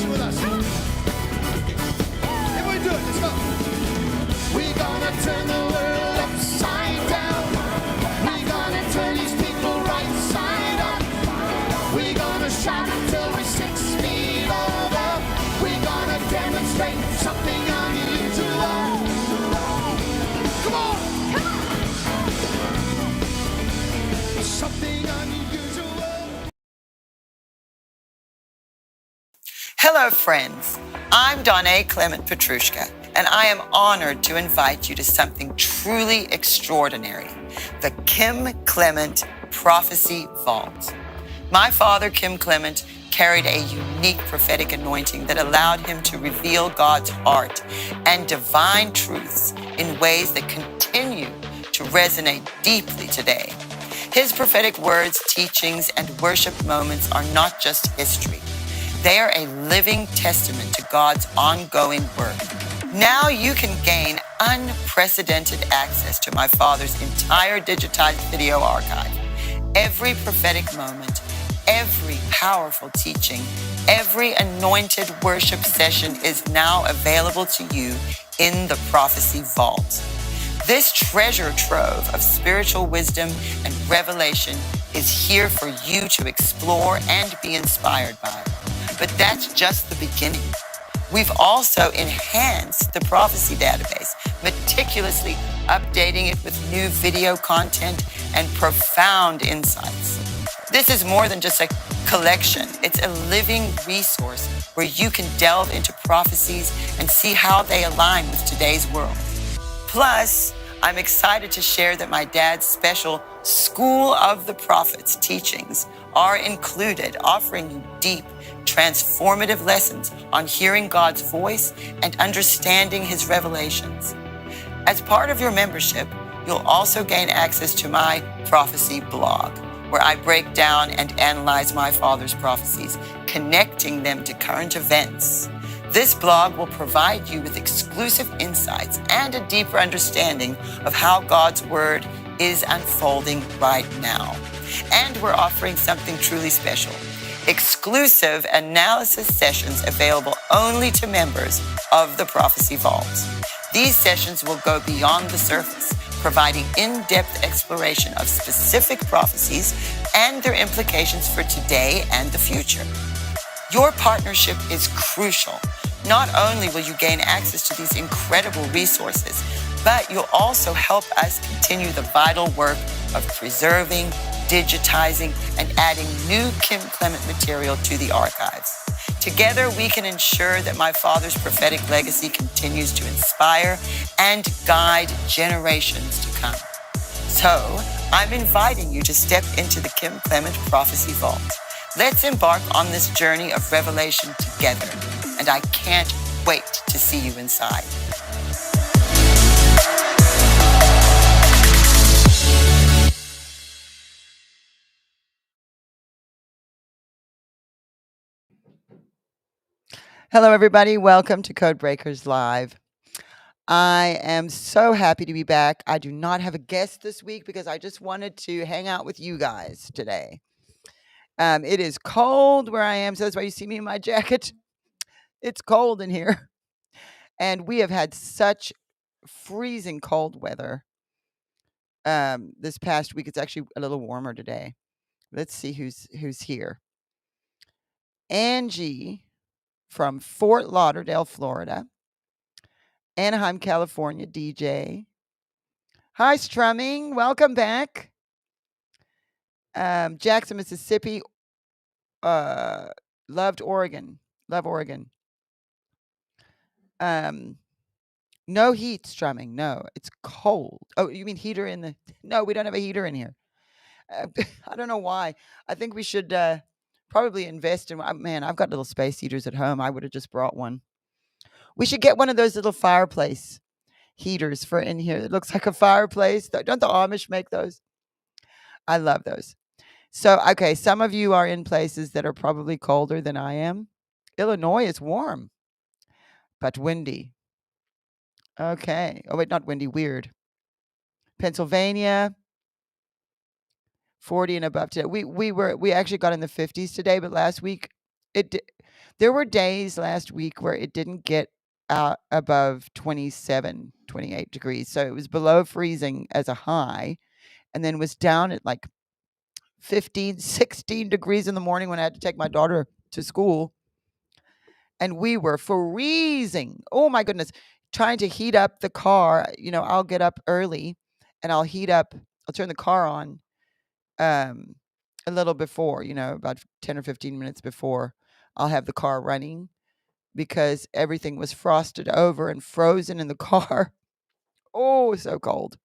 sing with us. Everybody do it. Let's go. We're gonna turn the world upside down. We're gonna turn these people right side up. We're gonna shout until we're 6 feet over. We're gonna demonstrate something unusual. Come on. Something unusual. Hello, friends. I'm Donna Clement Petrushka, and I am honored to invite you to something truly extraordinary, the Kim Clement Prophecy Vault. My father, Kim Clement, carried a unique prophetic anointing that allowed him to reveal God's heart and divine truths in ways that continue to resonate deeply today. His prophetic words, teachings, and worship moments are not just history. They are a living testament to God's ongoing work. Now you can gain unprecedented access to my father's entire digitized video archive. Every prophetic moment, every powerful teaching, every anointed worship session is now available to you in the Prophecy Vault. This treasure trove of spiritual wisdom and revelation is here for you to explore and be inspired by. But that's just the beginning. We've also enhanced the prophecy database, meticulously updating it with new video content and profound insights. This is more than just a collection. It's a living resource where you can delve into prophecies and see how they align with today's world. Plus, I'm excited to share that my dad's special School of the Prophets teachings are included, offering you deep, transformative lessons on hearing God's voice and understanding his revelations. As part of your membership, you'll also gain access to my prophecy blog, where I break down and analyze my father's prophecies, connecting them to current events. This blog will provide you with exclusive insights and a deeper understanding of how God's word is unfolding right now. And we're offering something truly special: exclusive analysis sessions available only to members of the Prophecy Vault. These sessions will go beyond the surface, providing in-depth exploration of specific prophecies and their implications for today and the future. Your partnership is crucial. Not only will you gain access to these incredible resources, but you'll also help us continue the vital work of preserving, digitizing, and adding new Kim Clement material to the archives. Together, we can ensure that my father's prophetic legacy continues to inspire and guide generations to come. So, I'm inviting you to step into the Kim Clement Prophecy Vault. Let's embark on this journey of revelation together, and I can't wait to see you inside. Hello, everybody. Welcome to Code Breakers Live. I am so happy to be back. I do not have a guest this week because I just wanted to hang out with you guys today. It is cold where I am, so that's why you see me in my jacket. It's cold in here. And we have had such freezing cold weather this past week. It's actually a little warmer today. Let's see who's here. Angie from Fort Lauderdale, Florida. Anaheim, California, DJ. Hi, Strumming. Welcome back. Jackson, Mississippi. Loved Oregon. Love Oregon. No heat, Strumming. No, it's cold. Oh, you mean heater in the... No, we don't have a heater in here. I don't know why. I think we should probably invest in... Man, I've got little space heaters at home. I would have just brought one. We should get one of those little fireplace heaters for in here. It looks like a fireplace. Don't the Amish make those? I love those. So, okay, some of you are in places that are probably colder than I am. Illinois is warm, but windy. Okay. Oh, wait, not windy, weird. Pennsylvania, 40 and above today. We actually got in the 50s today, but last week There were days last week where it didn't get out above 27, 28 degrees. So it was below freezing as a high and then was down at like 15, 16 degrees in the morning when I had to take my daughter to school. And we were freezing. Oh my goodness. Trying to heat up the car. I'll get up early and I'll turn the car on um, a little before, about 10 or 15 minutes before I'll have the car running because everything was frosted over and frozen in the car. Oh, so cold.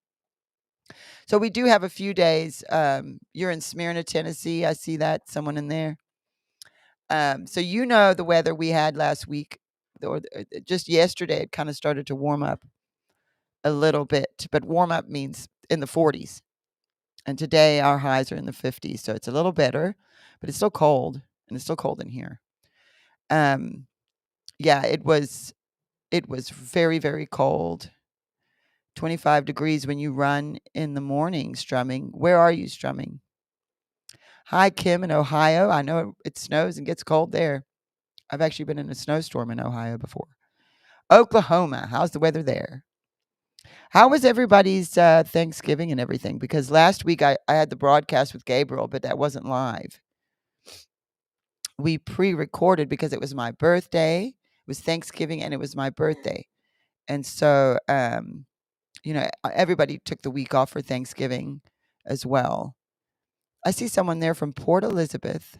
So we do have a few days. You're in Smyrna, Tennessee. I see that someone in there. So the weather we had last week, or just yesterday, it kind of started to warm up a little bit. But warm up means in the 40s, and today our highs are in the 50s, so it's a little better, but it's still cold, and it's still cold in here. Yeah, it was very, very cold. 25 degrees when you run in the morning strumming. Where are you strumming? Hi, Kim in Ohio. I know it snows and gets cold there. I've actually been in a snowstorm in Ohio before. Oklahoma, how's the weather there? How was everybody's Thanksgiving and everything? Because last week I had the broadcast with Gabriel, but that wasn't live. We pre-recorded because it was my birthday. It was Thanksgiving and it was my birthday. And so, everybody took the week off for Thanksgiving as well. I see someone there from Port Elizabeth,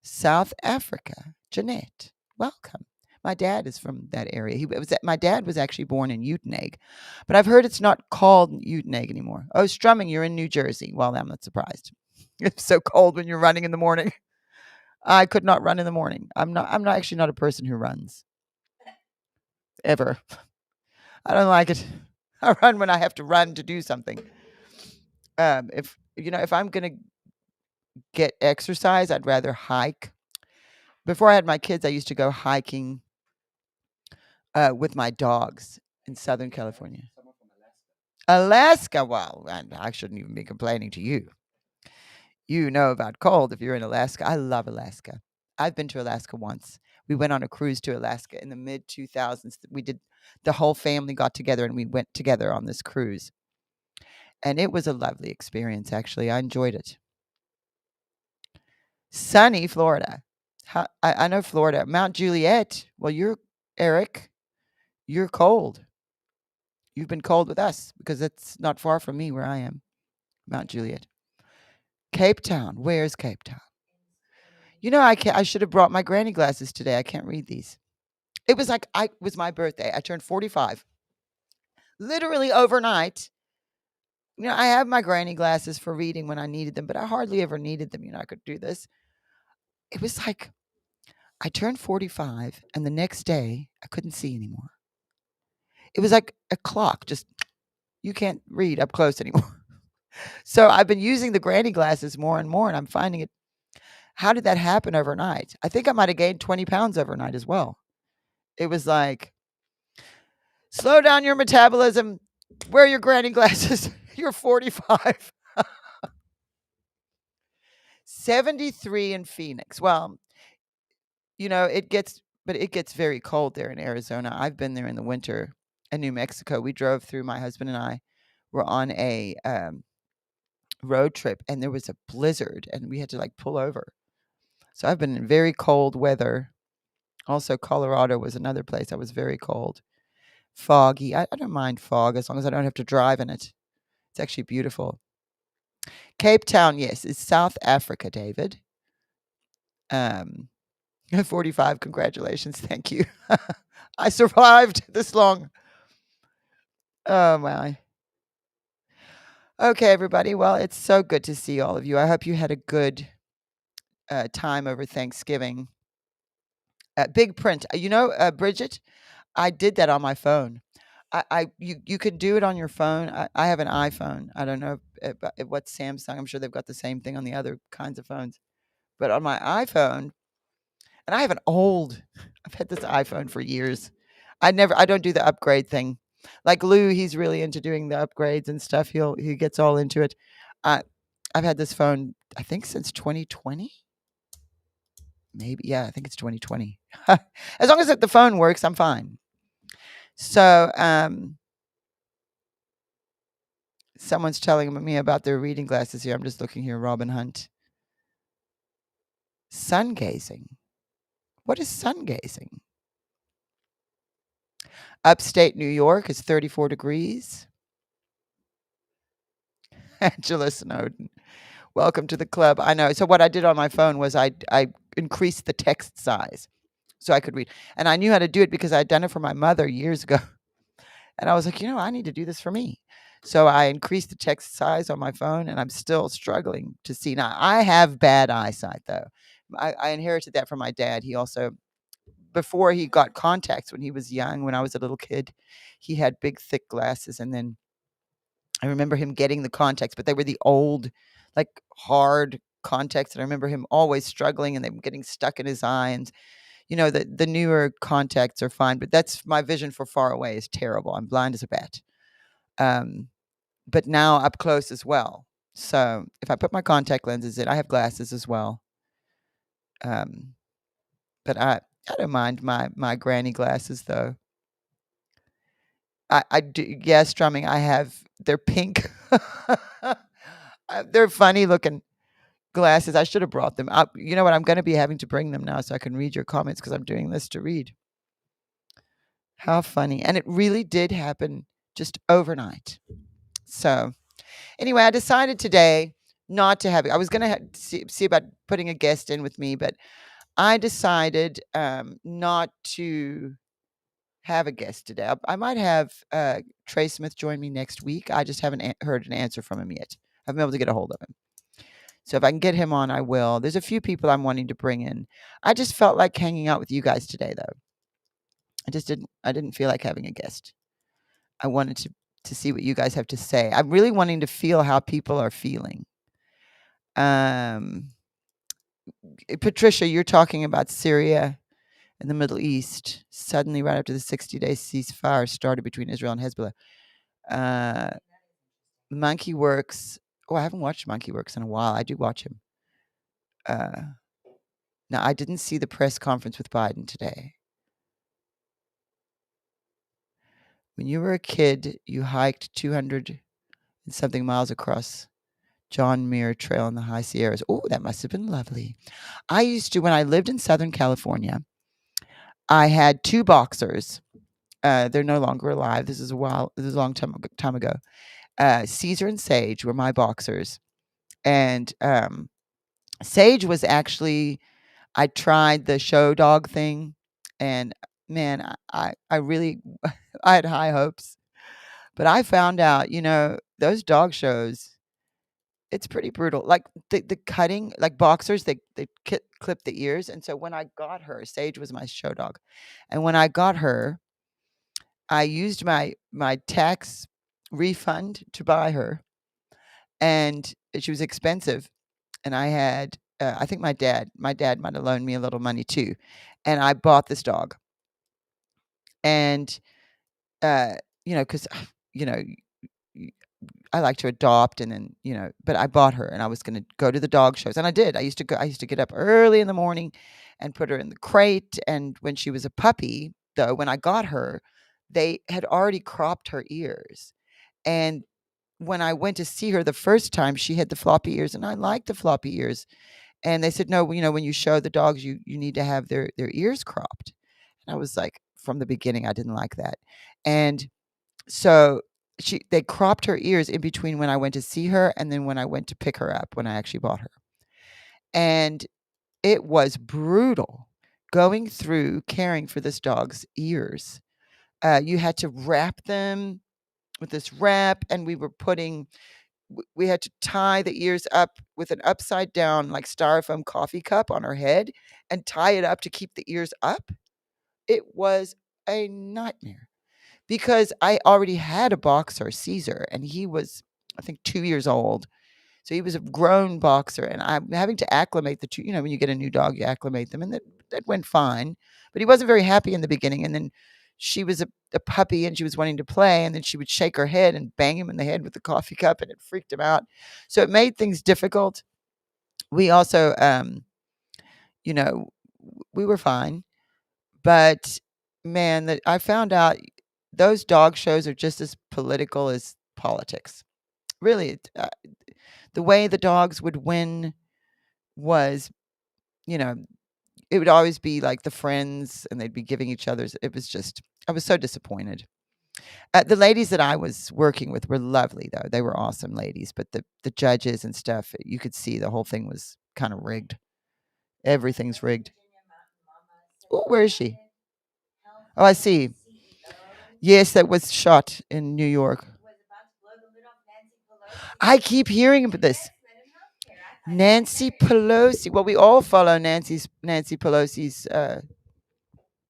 South Africa. Jeanette, welcome. My dad is from that area. My dad was actually born in Uitenhage, but I've heard it's not called Uitenhage anymore. Oh, strumming, you're in New Jersey. Well, I'm not surprised. It's so cold when you're running in the morning. I could not run in the morning. I'm not actually not a person who runs. Ever. I don't like it. I run when I have to run to do something. If I'm gonna get exercise, I'd rather hike. Before I had my kids, I used to go hiking with my dogs in Southern California. Alaska. Well, and I shouldn't even be complaining to you. You know about cold if you're in Alaska. I love Alaska. I've been to Alaska once. We went on a cruise to Alaska in the mid 2000s. The whole family got together and we went together on this cruise. And it was a lovely experience, actually. I enjoyed it. Sunny Florida. I know Florida. Mount Juliet. Well, Eric, you're cold. You've been cold with us because it's not far from me where I am. Mount Juliet. Cape Town. Where's Cape Town? I should have brought my granny glasses today. I can't read these. It was like it was my birthday. I turned 45. Literally overnight. I have my granny glasses for reading when I needed them, but I hardly ever needed them. I could do this. It was like I turned 45 and the next day I couldn't see anymore. It was like a clock. Just, you can't read up close anymore. So I've been using the granny glasses more and more, and I'm finding it. How did that happen overnight? I think I might have gained 20 pounds overnight as well. It was like, slow down your metabolism. Wear your granny glasses. You're 45. 73 in Phoenix. Well, it gets very cold there in Arizona. I've been there in the winter. In New Mexico, we drove through. My husband and I were on a road trip, and there was a blizzard, and we had to pull over. So I've been in very cold weather. Also, Colorado was another place I was very cold. Foggy. I don't mind fog as long as I don't have to drive in it. It's actually beautiful. Cape Town, yes, is South Africa, David. 45, congratulations. Thank you. I survived this long. Oh, my. Okay, everybody. Well, it's so good to see all of you. I hope you had a good time over Thanksgiving. Big print. Bridget, I did that on my phone. You could do it on your phone. I have an iPhone. I don't know what Samsung. I'm sure they've got the same thing on the other kinds of phones. But on my iPhone, and I have I've had this iPhone for years. I don't do the upgrade thing. Like Lou, he's really into doing the upgrades and stuff. He gets all into it. I've had this phone, I think, since 2020. Maybe, yeah, I think it's 2020. As long as the phone works, I'm fine. So, someone's telling me about their reading glasses here. I'm just looking here. Robin Hunt. Sun gazing. What is sun gazing? Upstate New York is 34 degrees. Angela Snowden. Welcome to the club. I know. So what I did on my phone was I increased the text size so I could read. And I knew how to do it because I'd done it for my mother years ago. And I was like, I need to do this for me. So I increased the text size on my phone, and I'm still struggling to see. Now, I have bad eyesight, though. I inherited that from my dad. He also, before he got contacts when he was young, when I was a little kid, he had big, thick glasses. And then I remember him getting the contacts, but they were the old, like hard contacts. And I remember him always struggling and them getting stuck in his eye. And the newer contacts are fine, but that's my vision for far away is terrible. I'm blind as a bat. But now up close as well. So if I put my contact lenses in, I have glasses as well. But I don't mind my granny glasses though. I do, yes, strumming. They're pink. They're funny looking glasses. I should have brought them up. You know what? I'm going to be having to bring them now so I can read your comments because I'm doing this to read. How funny. And it really did happen just overnight. So anyway, I decided today not to have it. I was going to see about putting a guest in with me, but I decided not to have a guest today. I might have Trey Smith join me next week. I just haven't heard an answer from him yet. I haven't been able to get a hold of him. So if I can get him on, I will. There's a few people I'm wanting to bring in. I just felt like hanging out with you guys today, though. I didn't feel like having a guest. I wanted to see what you guys have to say. I'm really wanting to feel how people are feeling. Patricia, you're talking about Syria and the Middle East. Suddenly, right after the 60-day ceasefire started between Israel and Hezbollah. Monkey Works. Oh, I haven't watched Monkey Works in a while. I do watch him. Now, I didn't see the press conference with Biden today. When you were a kid, you hiked 200 and something miles across John Muir Trail in the high Sierras. Oh, that must have been lovely. I used to, when I lived in Southern California, I had two boxers. They're no longer alive. This is a long time ago. Caesar and Sage were my boxers. And Sage was actually, I tried the show dog thing. And man, I really, I had high hopes. But I found out, those dog shows, it's pretty brutal. Like the cutting, like boxers, they clip the ears. And so when I got her, Sage was my show dog. And when I got her, I used my tax refund to buy her. And she was expensive. And I had, I think my dad might have loaned me a little money too. And I bought this dog. And, because, I like to adopt and then, but I bought her and I was going to go to the dog shows. And I did. I used to get up early in the morning and put her in the crate. And when she was a puppy, though, when I got her, they had already cropped her ears. And when I went to see her the first time, she had the floppy ears and I liked the floppy ears. And they said, no, when you show the dogs, you need to have their ears cropped. And I was like, from the beginning, I didn't like that. And so they cropped her ears in between when I went to see her and then when I went to pick her up when I actually bought her. And it was brutal going through caring for this dog's ears. You had to wrap them with this wrap, and we had to tie the ears up with an upside down like styrofoam coffee cup on her head and tie it up to keep the ears up. It was a nightmare. Because I already had a boxer, Caesar, and he was, I think, 2 years old. So he was a grown boxer, and I'm having to acclimate the two. When you get a new dog, you acclimate them, and that went fine. But he wasn't very happy in the beginning. And then she was a puppy, and she was wanting to play, and then she would shake her head and bang him in the head with the coffee cup, and it freaked him out. So it made things difficult. We also, we were fine. But man, that I found out those dog shows are just as political as politics. Really, the way the dogs would win was, you know, it would always be like the friends and they'd be giving each other's. It was just, I was so disappointed. The ladies that I was working with were lovely, though. They were awesome ladies, but the judges and stuff, you could see the whole thing was kind of rigged. Everything's rigged. Oh, where is she? Oh, I see. Yes, that was shot in New York. I keep hearing about this. Nancy Pelosi. Well, we all follow Nancy Pelosi's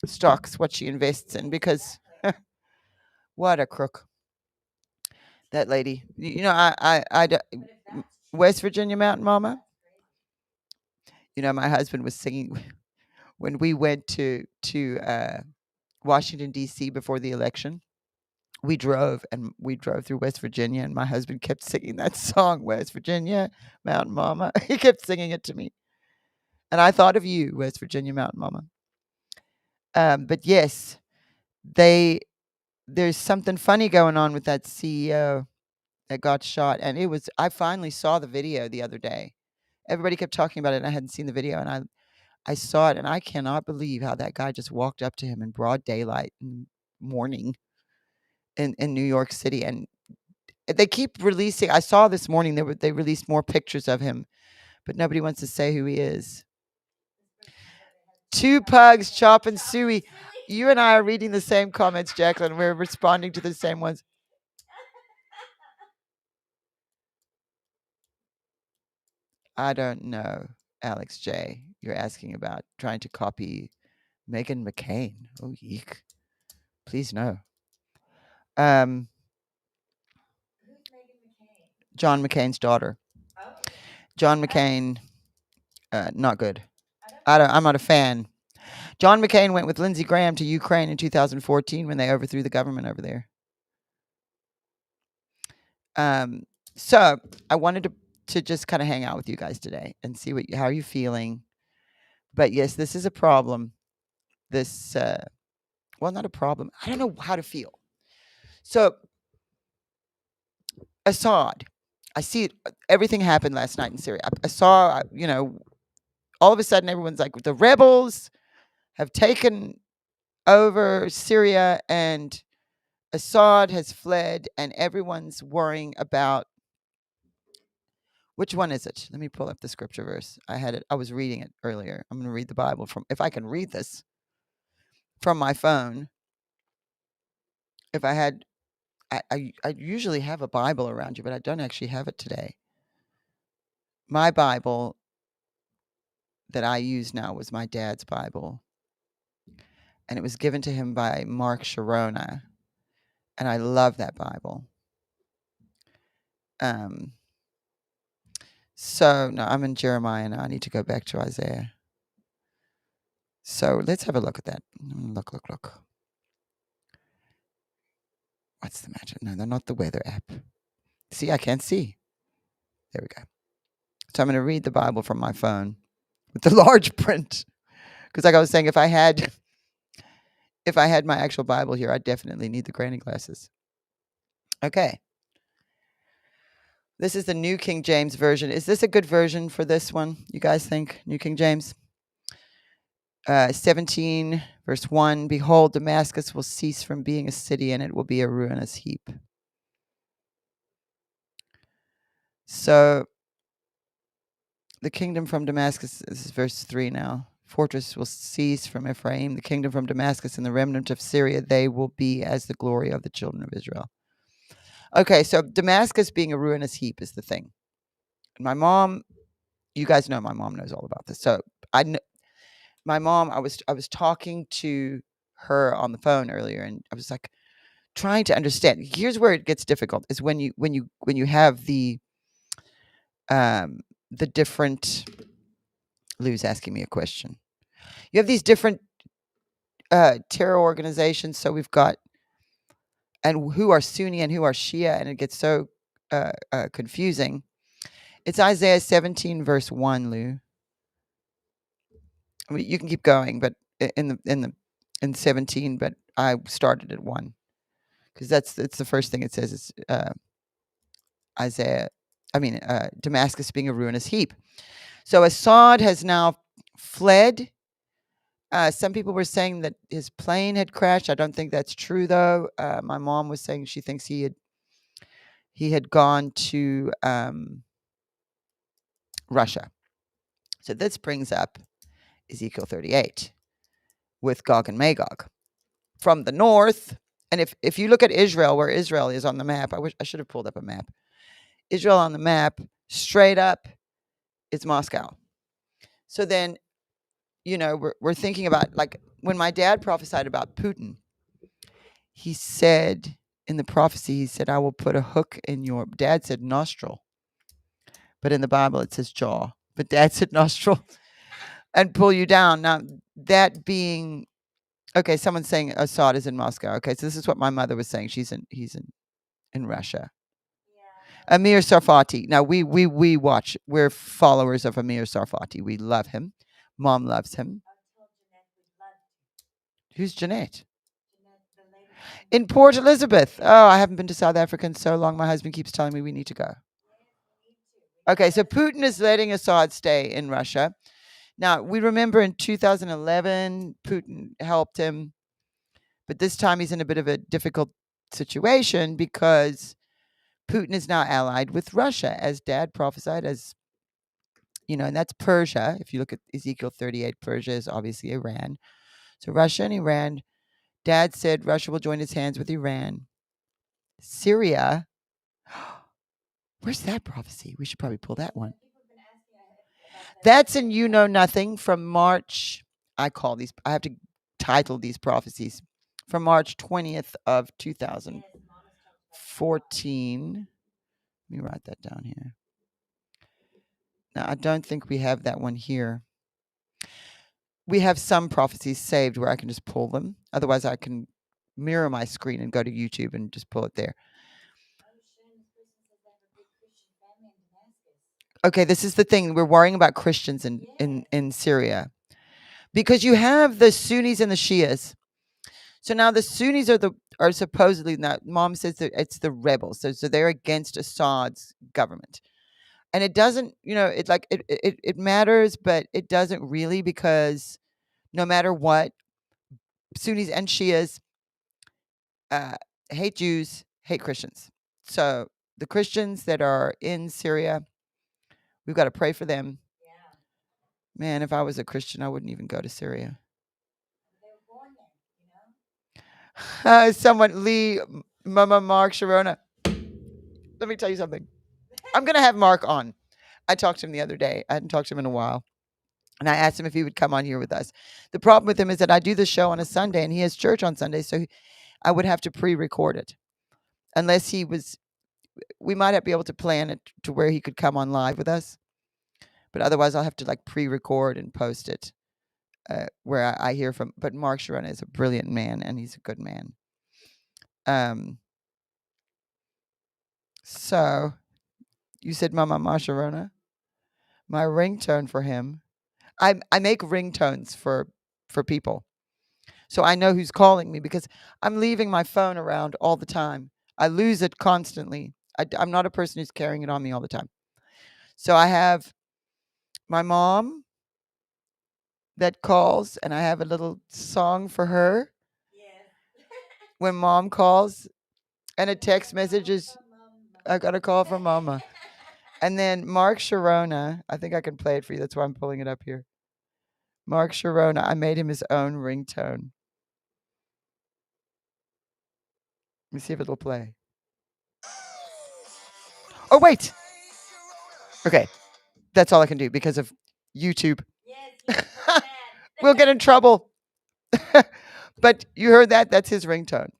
stocks, what she invests in, because what a crook. That lady. West Virginia Mountain Mama. My husband was singing when we went to Washington D.C. before the election. We drove through West Virginia, and my husband kept singing that song, West Virginia Mountain Mama. He kept singing it to me, and I thought of you, West Virginia Mountain Mama. But yes, there's something funny going on with that CEO that got shot, and I finally saw the video the other day. Everybody kept talking about it, and I hadn't seen the video, and I saw it, and I cannot believe how that guy just walked up to him in broad daylight in morning in New York City. And they keep releasing. I saw this morning they released more pictures of him, but nobody wants to say who he is. Two pugs, Chop and Suey. You and I are reading the same comments, Jacqueline. We're responding to the same ones. I don't know, Alex J. You're asking about trying to copy Meghan McCain. Oh, yeek. Please no. John McCain's daughter. John McCain, not good. I'm not a fan. John McCain went with Lindsey Graham to Ukraine in 2014 when they overthrew the government over there. So I wanted to just kind of hang out with you guys today and see how you're feeling. But yes, this is a problem. Well, not a problem. I don't know how to feel. So Assad, I see it. Everything happened last night in Syria. I saw, all of a sudden everyone's like, the rebels have taken over Syria and Assad has fled, and everyone's worrying about, which one is it? Let me pull up the scripture verse. I had it. I was reading it earlier. I'm going to read the Bible if I can read this from my phone. If I had, I usually have a Bible around you, but I don't actually have it today. My Bible that I use now was my dad's Bible, and it was given to him by Mark Sharona, and I love that Bible. So no, I'm in Jeremiah now. I need to go back to Isaiah. So let's have a look at that. Look. What's the matter? No, they're not the weather app. See, I can't see. There we go. So I'm going to read the Bible from my phone with the large print. Because like I was saying, if I had my actual Bible here, I'd definitely need the granny glasses. Okay. This is the New King James Version. Is this a good version for this one? You guys think? New King James? 17, verse 1. Behold, Damascus will cease from being a city, and it will be a ruinous heap. So, the kingdom from Damascus, this is verse 3 now. Fortress will cease from Ephraim, the kingdom from Damascus, and the remnant of Syria, they will be as the glory of the children of Israel. Okay, so Damascus being a ruinous heap is the thing. My mom, you guys know my mom knows all about this. So my mom, I was talking to her on the phone earlier, and I was like trying to understand. Here's where it gets difficult: is when you have the different. Lou's asking me a question. You have these different terror organizations. So we've got, and who are Sunni and who are Shia, and it gets so confusing. It's Isaiah 17, verse 1, Lou. I mean, you can keep going, but in the in 17, but I started at 1 because it's the first thing it says. It's Damascus being a ruinous heap. So Assad has now fled. Some people were saying that his plane had crashed. I don't think that's true, though. My mom was saying she thinks he had gone to Russia. So this brings up Ezekiel 38 with Gog and Magog from the north. And if you look at Israel, where Israel is on the map, I should have pulled up a map. Israel on the map, straight up, is Moscow. So then, we're thinking about, like, when my dad prophesied about Putin, he said in the prophecy, he said, I will put a hook in your, dad said nostril, but in the Bible it says jaw, but dad said nostril, and pull you down. Now, that being, okay, someone's saying Assad is in Moscow. Okay, so this is what my mother was saying. He's in Russia. Amir Sarfati. Now, we watch. We're followers of Amir Sarfati. We love him. Mom loves him. Who's Jeanette? In Port Elizabeth. Oh, I haven't been to South Africa in so long. My husband keeps telling me we need to go. Okay, so Putin is letting Assad stay in Russia. Now, we remember in 2011, Putin helped him, but this time he's in a bit of a difficult situation because Putin is now allied with Russia, as Dad prophesied, and that's Persia. If you look at Ezekiel 38, Persia is obviously Iran. So Russia and Iran, Dad said Russia will join his hands with Iran. Syria, where's that prophecy? We should probably pull that one. That's in You Know Nothing from March. I have to title these prophecies. From March 20th of 2014. Let me write that down here. Now, I don't think we have that one here. We have some prophecies saved where I can just pull them. Otherwise, I can mirror my screen and go to YouTube and just pull it there. Okay, this is the thing. We're worrying about Christians in Syria. Because you have the Sunnis and the Shias. So now the Sunnis are supposedly, now Mom says that it's the rebels. So they're against Assad's government. And it doesn't, it matters, but it doesn't really, because no matter what, Sunnis and Shias hate Jews, hate Christians. So the Christians that are in Syria, we've got to pray for them. Man, if I was a Christian, I wouldn't even go to Syria. Someone, Lee, Mama, Mark, Sharona. Let me tell you something. I'm going to have Mark on. I talked to him the other day. I hadn't talked to him in a while. And I asked him if he would come on here with us. The problem with him is that I do the show on a Sunday and he has church on Sunday. So I would have to pre-record it. Unless we might be able to plan it to where he could come on live with us. But otherwise I'll have to pre-record and post it where I hear from. But Mark Sharona is a brilliant man and he's a good man. So you said Mama Sharona? My ringtone for him. I make ringtones for people. So I know who's calling me because I'm leaving my phone around all the time. I lose it constantly. I'm not a person who's carrying it on me all the time. So I have my mom that calls, and I have a little song for her. When Mom calls, and a text message is, I got a call from Mama. And then Mark Sharona, I think I can play it for you. That's why I'm pulling it up here. Mark Sharona, I made him his own ringtone. Let me see if it'll play. Oh, wait. Okay. That's all I can do because of YouTube. We'll get in trouble. But you heard that? That's his ringtone.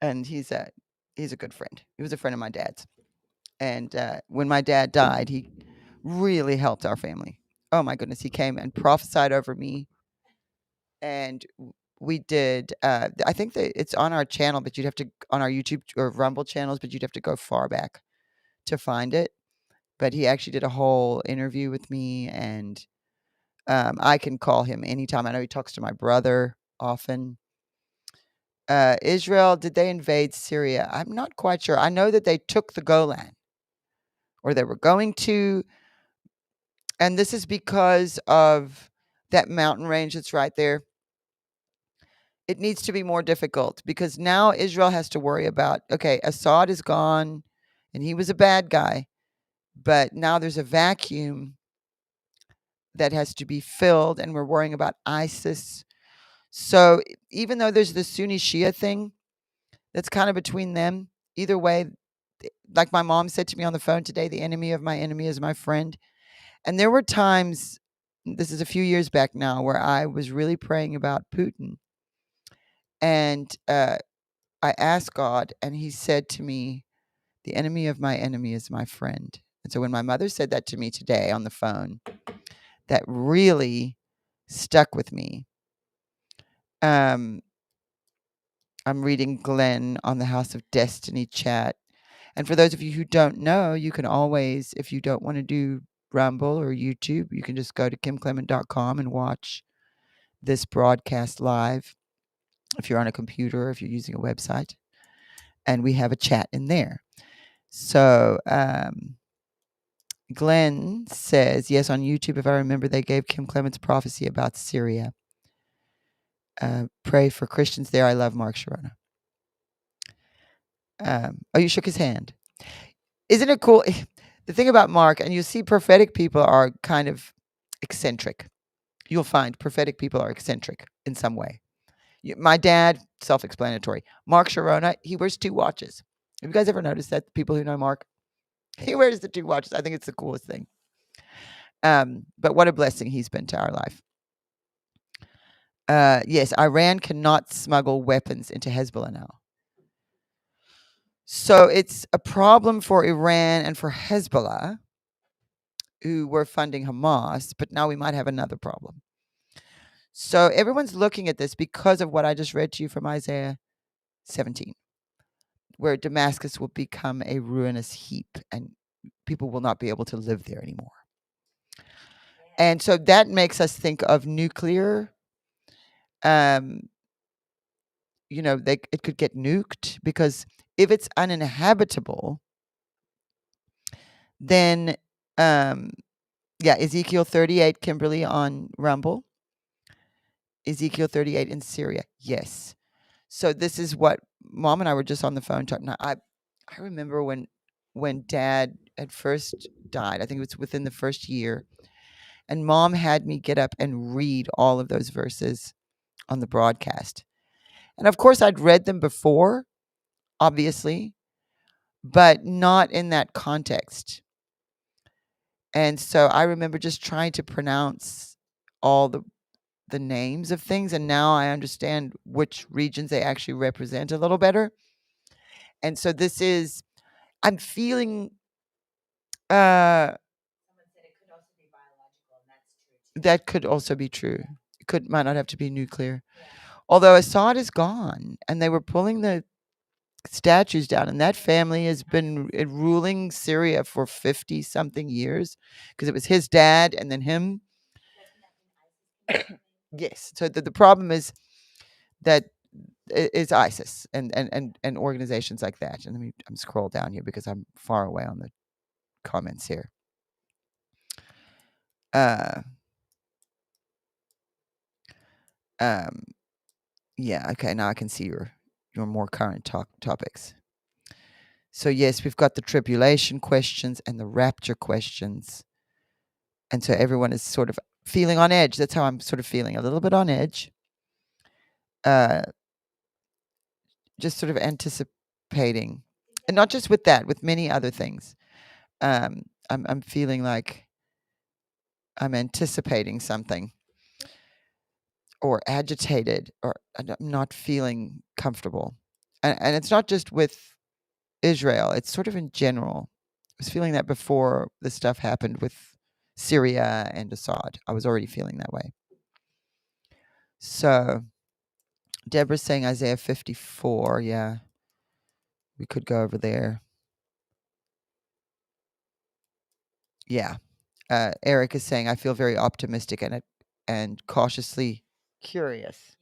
And he's a good friend. He was a friend of my dad's. And when my dad died, he really helped our family. Oh, my goodness. He came and prophesied over me. And we did, I think that it's on our channel, but you'd have to, on our YouTube or Rumble channels, but you'd have to go far back to find it. But he actually did a whole interview with me, and I can call him anytime. I know he talks to my brother. often. Israel, did they invade Syria? I'm not quite sure. I know that they took the Golan, or they were going to, and this is because of that mountain range that's right there. It needs to be more difficult because now Israel has to worry about, okay, Assad is gone and he was a bad guy, but now there's a vacuum that has to be filled, and we're worrying about ISIS. So even though there's the Sunni Shia thing that's kind of between them, either way, like my mom said to me on the phone today, the enemy of my enemy is my friend. And there were times, this is a few years back now, where I was really praying about Putin. And I asked God, and he said to me, the enemy of my enemy is my friend. And so when my mother said that to me today on the phone, that really stuck with me. I'm reading Glenn on the House of Destiny chat. And for those of you who don't know, you can always, if you don't want to do Rumble or YouTube, you can just go to kimclement.com and watch this broadcast live if you're on a computer or if you're using a website. And we have a chat in there. So Glenn says, yes, on YouTube, if I remember, they gave Kim Clement's prophecy about Syria. Pray for Christians there. I love Mark Sharona. Oh, you shook his hand. Isn't it cool? The thing about Mark, and you see prophetic people are kind of eccentric. You'll find prophetic people are eccentric in some way. My dad, self-explanatory. Mark Sharona, he wears 2 watches. Have you guys ever noticed that? People who know Mark, he wears the 2 watches. I think it's the coolest thing. But what a blessing he's been to our life. Yes, Iran cannot smuggle weapons into Hezbollah now. So it's a problem for Iran and for Hezbollah, who were funding Hamas, but now we might have another problem. So everyone's looking at this because of what I just read to you from Isaiah 17, where Damascus will become a ruinous heap and people will not be able to live there anymore. And so that makes us think of nuclear. It could get nuked, because if it's uninhabitable, then Ezekiel 38, Kimberly on Rumble. Ezekiel 38 in Syria. Yes. So this is what Mom and I were just on the phone talking. I remember when Dad had first died. I think it was within the first year. And Mom had me get up and read all of those verses on the broadcast. And of course, I'd read them before, obviously, but not in that context. And so I remember just trying to pronounce all the names of things, and now I understand which regions they actually represent a little better. And so this is, I'm feeling that could also be true. It might not have to be nuclear. Although Assad is gone, and they were pulling the statues down, and that family has been ruling Syria for 50 something years, because it was his dad and then him. Yes. So the problem is that it's ISIS and organizations like that. And I'm scroll down here because I'm far away on the comments here. Yeah. Okay. Now I can see your more current topics. So yes, we've got the tribulation questions and the rapture questions. And so everyone is sort of feeling on edge. That's how I'm sort of feeling, a little bit on edge. Just sort of anticipating, and not just with that, with many other things. I'm feeling like I'm anticipating something, or agitated, or I'm not feeling comfortable. And it's not just with Israel, it's sort of in general. I was feeling that before the stuff happened with Syria and Assad. I was already feeling that way. So Deborah's saying Isaiah 54. Yeah, we could go over there. Yeah. Eric is saying, I feel very optimistic and cautiously curious.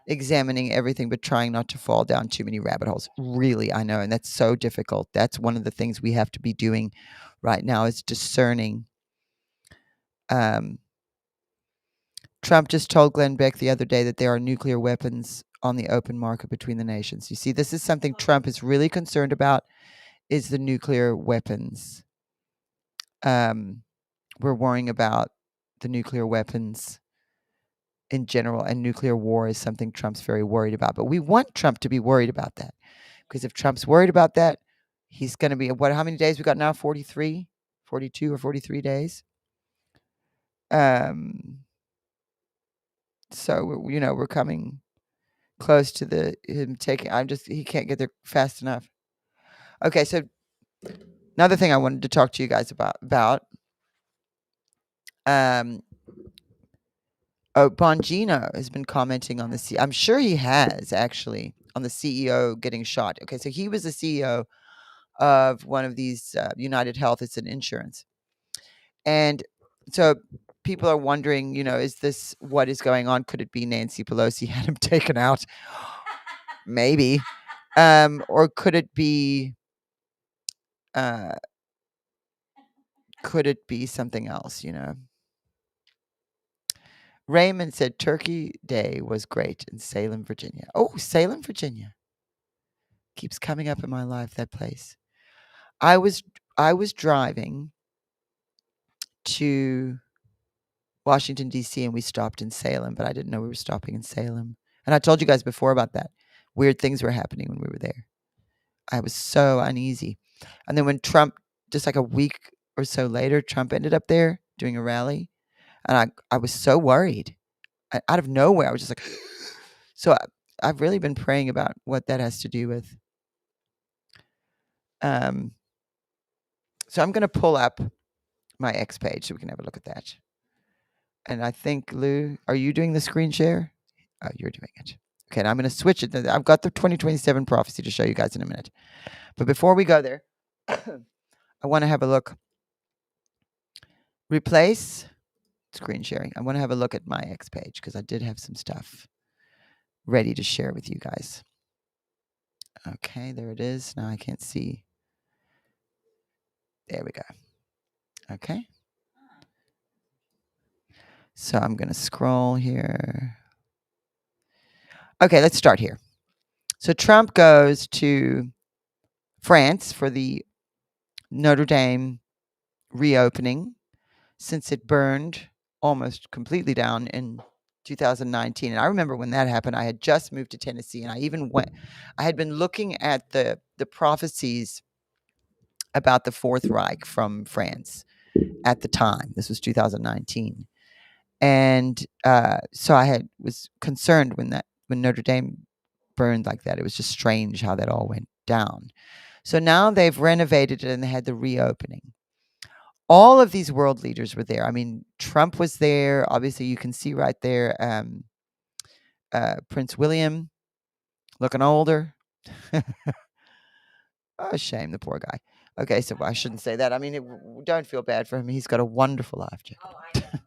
examining everything, but trying not to fall down too many rabbit holes. Really, I know, and that's so difficult. That's one of the things we have to be doing right now is discerning. Trump just told Glenn Beck the other day that there are nuclear weapons on the open market between the nations. You see, this is something Trump is really concerned about, is the nuclear weapons. We're worrying about the nuclear weapons in general, and nuclear war is something Trump's very worried about. But we want Trump to be worried about that, because if Trump's worried about that, he's going to be, how many days we got now? 43, 42 or 43 days. So, we're coming close to him taking, he can't get there fast enough. Okay, so another thing I wanted to talk to you guys about Bongino has been commenting on the I'm sure he has actually, on the CEO getting shot. Okay, so he was the CEO of one of these United Health. It's an insurance, and so people are wondering, is this what is going on? Could it be Nancy Pelosi had him taken out? Maybe, or could it be? Could it be something else? Raymond said Turkey Day was great in Salem, Virginia. Oh, Salem, Virginia. Keeps coming up in my life, that place. I was driving to Washington, D.C., and we stopped in Salem, but I didn't know we were stopping in Salem. And I told you guys before about that. Weird things were happening when we were there. I was so uneasy. And then when Trump, just like a week or so later, Trump ended up there doing a rally. And I was so worried. Out of nowhere, I was just like, so I've really been praying about what that has to do with. So I'm going to pull up my X page so we can have a look at that. And I think, Lou, are you doing the screen share? Oh, you're doing it. Okay, and I'm going to switch it. I've got the 2027 prophecy to show you guys in a minute. But before we go there, I want to have a look. Replace screen sharing. I want to have a look at my X page because I did have some stuff ready to share with you guys. Okay, there it is. Now I can't see. There we go. Okay. So I'm going to scroll here. Okay, let's start here. So Trump goes to France for the Notre Dame reopening since it burned almost completely down in 2019. And I remember when that happened, I had just moved to Tennessee, and I had been looking at the prophecies about the Fourth Reich from France at the time. This was 2019. And so I was concerned when Notre Dame burned like that. It was just strange how that all went down. So now they've renovated it and they had the reopening. All of these world leaders were there. I mean, Trump was there. Obviously, you can see right there Prince William looking older. Oh, shame, the poor guy. Okay, so I shouldn't say that. I mean, don't feel bad for him. He's got a wonderful life jacket.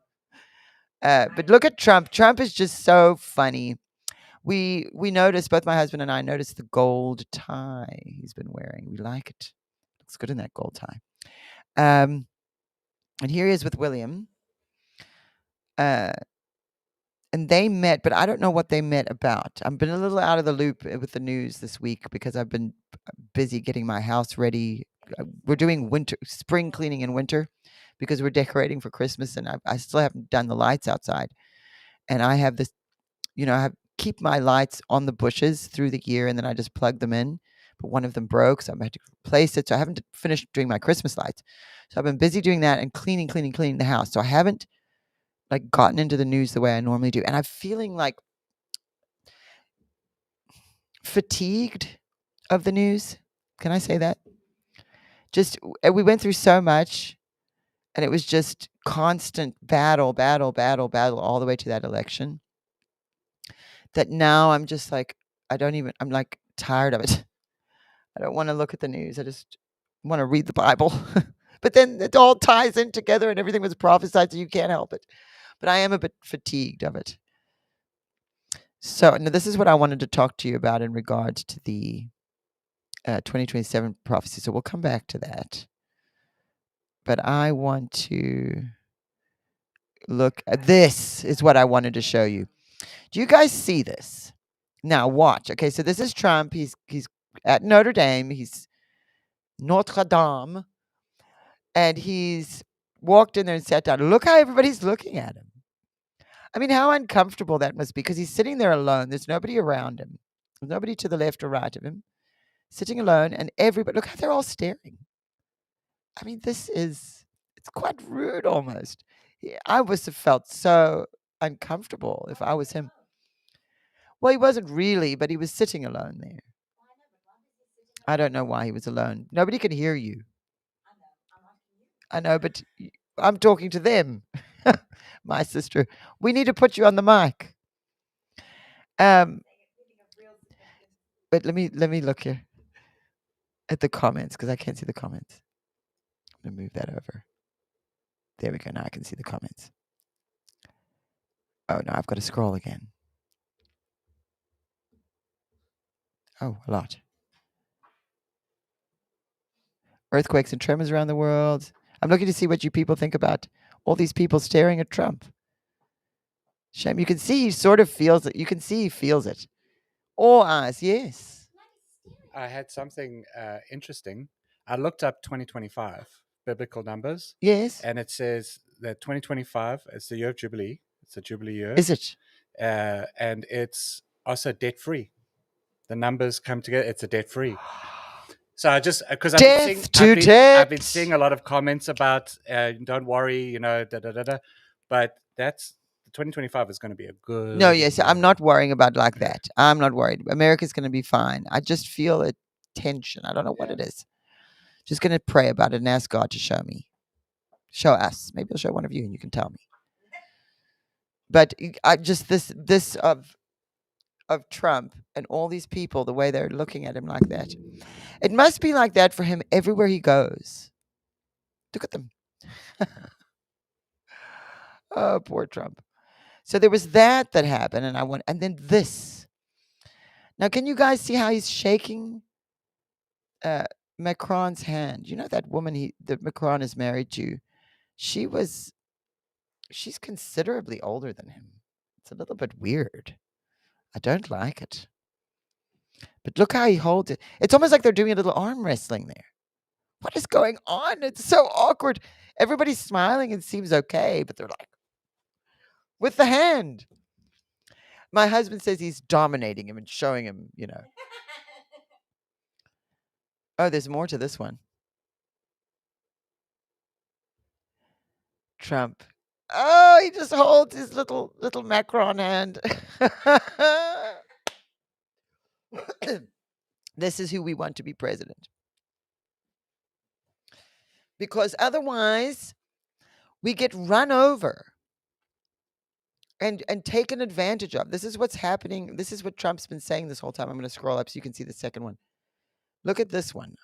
But look at Trump. Trump is just so funny. We noticed, both my husband and I noticed the gold tie he's been wearing. We like it. Looks good in that gold tie. And here he is with William. And they met, but I don't know what they met about. I've been a little out of the loop with the news this week because I've been busy getting my house ready. We're doing spring cleaning in winter because we're decorating for Christmas, and I still haven't done the lights outside. And I have this, I keep my lights on the bushes through the year, and then I just plug them in. But one of them broke, so I had to replace it. So I haven't finished doing my Christmas lights. So I've been busy doing that and cleaning the house. So I haven't gotten into the news the way I normally do. And I'm feeling fatigued of the news. Can I say that? Just, we went through so much, and it was just constant battle all the way to that election, that now I'm just I'm tired of it. I don't want to look at the news. I just want to read the Bible. But then it all ties in together and everything was prophesied, so you can't help it. But I am a bit fatigued of it. So now this is what I wanted to talk to you about in regards to the 2027 prophecy. So we'll come back to that. But I want to look at this is what I wanted to show you. Do you guys see this? Now watch. Okay, so this is Trump. He's at Notre Dame. He's Notre Dame. And he's walked in there and sat down. Look how everybody's looking at him. I mean, how uncomfortable that must be because he's sitting there alone. There's nobody around him. There's nobody to the left or right of him. Sitting alone, and everybody, look how they're all staring. I mean, it's quite rude almost. I must have felt so uncomfortable if I was him. Well, he wasn't really, but he was sitting alone there. I don't know why he was alone. Nobody can hear you. I know, but I'm talking to them. My sister. We need to put you on the mic. But let me look here at the comments because I can't see the comments. I'm gonna move that over. There we go. Now I can see the comments. Oh no, I've got to scroll again. Oh, a lot. Earthquakes and tremors around the world. I'm looking to see what you people think about all these people staring at Trump. Shame. You can see he sort of feels it. You can see he feels it. All eyes, yes. I had something interesting. I looked up 2025 biblical numbers, Yes. and it says that 2025 is the year of Jubilee. It's a Jubilee year. Is it? And it's also debt free. The numbers come together. It's a debt free. So I just because I've been seeing a lot of comments about don't worry, but that's 2025 is going to be a good. No, yes, I'm not worrying about like that. I'm not worried. America's going to be fine. I just feel a tension. I don't know what it is. Just going to pray about it and ask God to show me, show us. Maybe He'll show one of you and you can tell me. But I just this of Trump and all these people, the way they're looking at him like that. It must be like that for him everywhere he goes. Look at them. Oh, poor Trump. So there was that happened, and then this. Now, can you guys see how he's shaking Macron's hand? You know that woman that Macron is married to? She's considerably older than him. It's a little bit weird. I don't like it. But look how he holds it. It's almost like they're doing a little arm wrestling there. What is going on? It's so awkward. Everybody's smiling and seems okay, but they're like, with the hand. My husband says he's dominating him and showing him, Oh, there's more to this one. Trump. Oh, he just holds his little Macron hand. This is who we want to be president. Because otherwise, we get run over and taken advantage of. This is what's happening. This is what Trump's been saying this whole time. I'm going to scroll up so you can see the second one. Look at this one.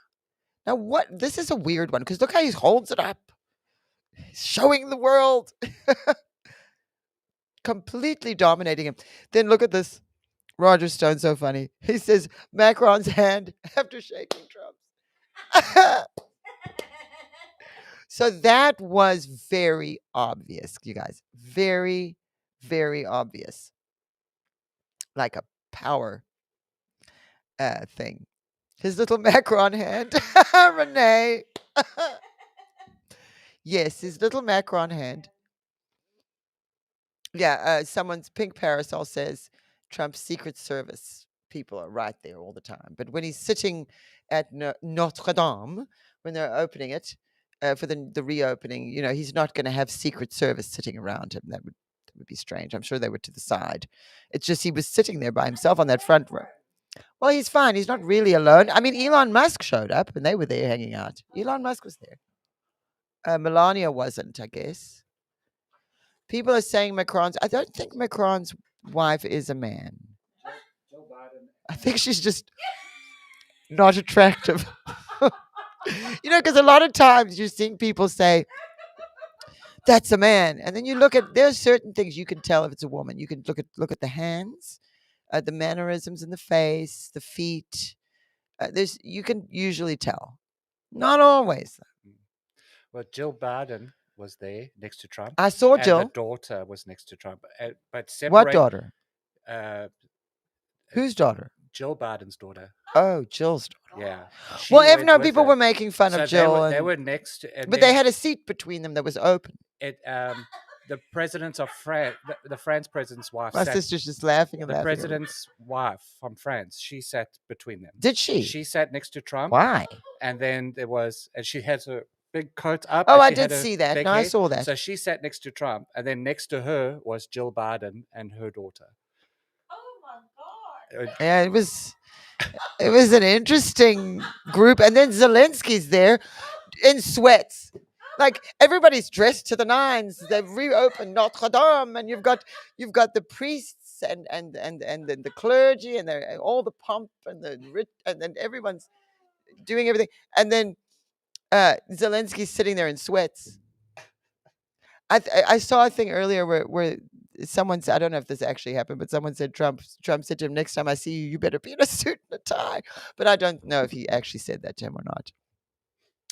Now, this is a weird one because look how he holds it up. He's showing the world. Completely dominating him. Then look at this. Roger Stone's so funny. He says Macron's hand after shaking Trump's. So that was very obvious, you guys. Very, very obvious. Like a power thing. His little Macron hand. Renee. Yes, his little Macron hand. Yeah, someone's Pink Parasol says Trump's Secret Service people are right there all the time. But when he's sitting at Notre Dame, when they're opening it for the reopening, he's not going to have Secret Service sitting around him. That would be strange. I'm sure they were to the side. It's just he was sitting there by himself on that front row. Well, he's fine. He's not really alone. I mean, Elon Musk showed up and they were there hanging out. Elon Musk was there. Melania wasn't, I guess. People are saying I don't think Macron's wife is a man. Joe Biden. I think she's just not attractive. Because a lot of times you're seeing people say, that's a man. And then you there's certain things you can tell if it's a woman. You can look at the hands. the mannerisms in the face, the feet. You can usually tell. Not always. Well, Jill Biden was there next to Trump. I saw And Jill. the daughter was next to Trump. But separate. What daughter? Uh, Whose daughter? Jill Biden's daughter. Oh, Jill's daughter. Yeah. Well, if no, people were making fun of Jill. They were next to, but they had a seat between them that was open. The president of France, the France president's wife. My sister's just laughing and the laughing. president's wife from France, she sat between them. Did she? She sat next to Trump. Why? And then and she had a big coat up. Oh, I did see that. No, I saw that. So she sat next to Trump, and then next to her was Jill Biden and her daughter. Oh my God. Yeah, it was an interesting group. And then Zelensky's there in sweats. Like everybody's dressed to the nines. They've reopened Notre Dame, and you've got the priests and the clergy and all the pomp and then everyone's doing everything. And then Zelensky's sitting there in sweats. I saw a thing earlier where someone said, I don't know if this actually happened, but someone said Trump said to him, next time I see you, you better be in a suit and a tie. But I don't know if he actually said that to him or not.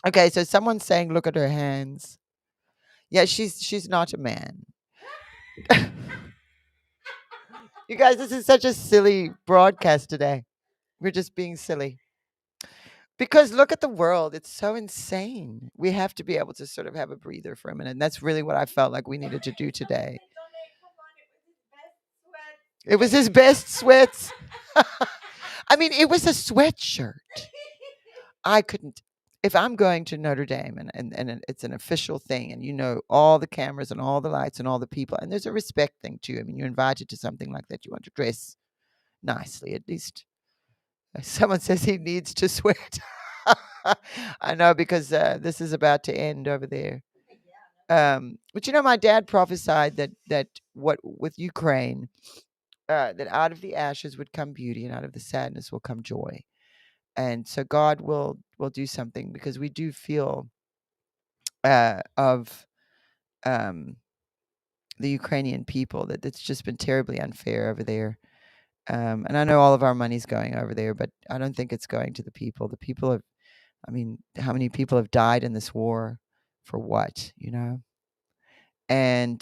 Okay, so someone's saying, look at her hands. Yeah, she's not a man. You guys, this is such a silly broadcast today. We're just being silly. Because look at the world. It's so insane. We have to be able to sort of have a breather for a minute. And that's really what I felt like we needed to do today. It was his best sweats. I mean, it was a sweatshirt. I couldn't. If I'm going to Notre Dame and it's an official thing and you know all the cameras and all the lights and all the people, and there's a respect thing too. I mean, you're invited to something like that. You want to dress nicely at least. Someone says he needs to sweat. I know, because this is about to end over there. But you know, my dad prophesied that what with Ukraine, that out of the ashes would come beauty, and out of the sadness will come joy. And so God will do something, because we do feel of the Ukrainian people that it's just been terribly unfair over there. And I know all of our money's going over there, but I don't think it's going to the people. The people have, I mean, how many people have died in this war for what, you know? And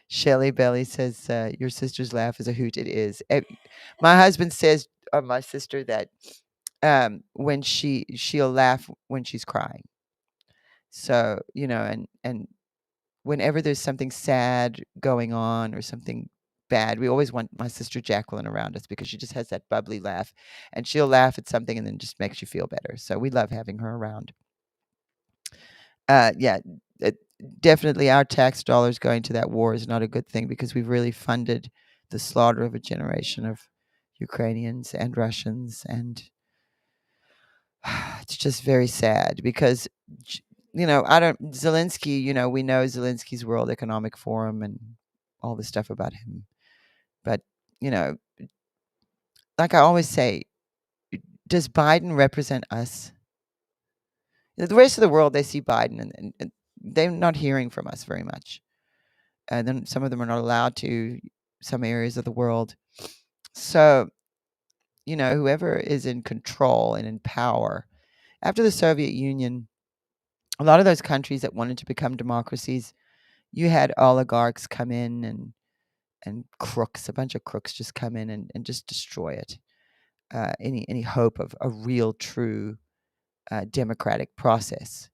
Shelly Belly says, your sister's laugh is a hoot. It is. My husband says of my sister that when she'll laugh when she's crying. So, you know, and whenever there's something sad going on or something bad, we always want my sister Jacqueline around us, because she just has that bubbly laugh, and she'll laugh at something and then just makes you feel better. So we love having her around. Definitely our tax dollars going to that war is not a good thing, because we've really funded the slaughter of a generation of Ukrainians and Russians. And it's just very sad, because, you know, Zelensky, you know, we know Zelensky's World Economic Forum and all the stuff about him. But, you know, like I always say, does Biden represent us? The rest of the world, they see Biden and they're not hearing from us very much. And then some of them are not allowed to, some areas of the world. So, you know, whoever is in control and in power, after the Soviet Union, a lot of those countries that wanted to become democracies, you had oligarchs come in and crooks, a bunch of crooks just come in and just destroy it. Any hope of a real, true democratic process.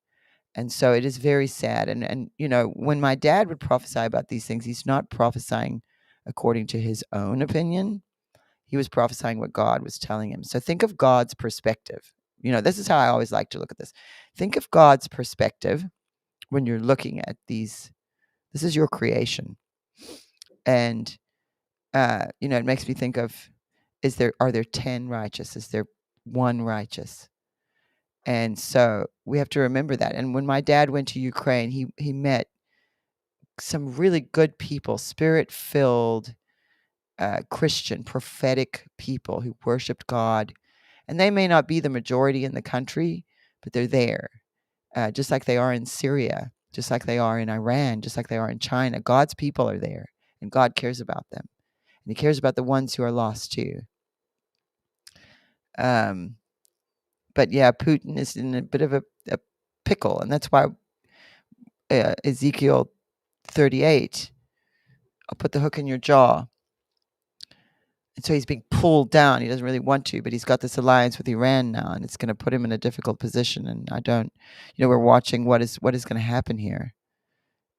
And so it is very sad. And you know, when my dad would prophesy about these things, he's not prophesying according to his own opinion. He was prophesying what God was telling him. So think of God's perspective. You know, this is how I always like to look at this. Think of God's perspective when you're looking at these. This is your creation. And, you know, it makes me think of, are there 10 righteous? Is there one righteous? And so we have to remember that. And when my dad went to Ukraine, he met some really good people, spirit-filled, Christian, prophetic people who worshiped God. And they may not be the majority in the country, but they're there, just like they are in Syria, just like they are in Iran, just like they are in China. God's people are there, and God cares about them. he cares about the ones who are lost too. But yeah, Putin is in a bit of a pickle, and that's why Ezekiel 38, I'll put the hook in your jaw. And so he's being pulled down. He doesn't really want to, but he's got this alliance with Iran now, and it's going to put him in a difficult position. And I don't, we're watching what is going to happen here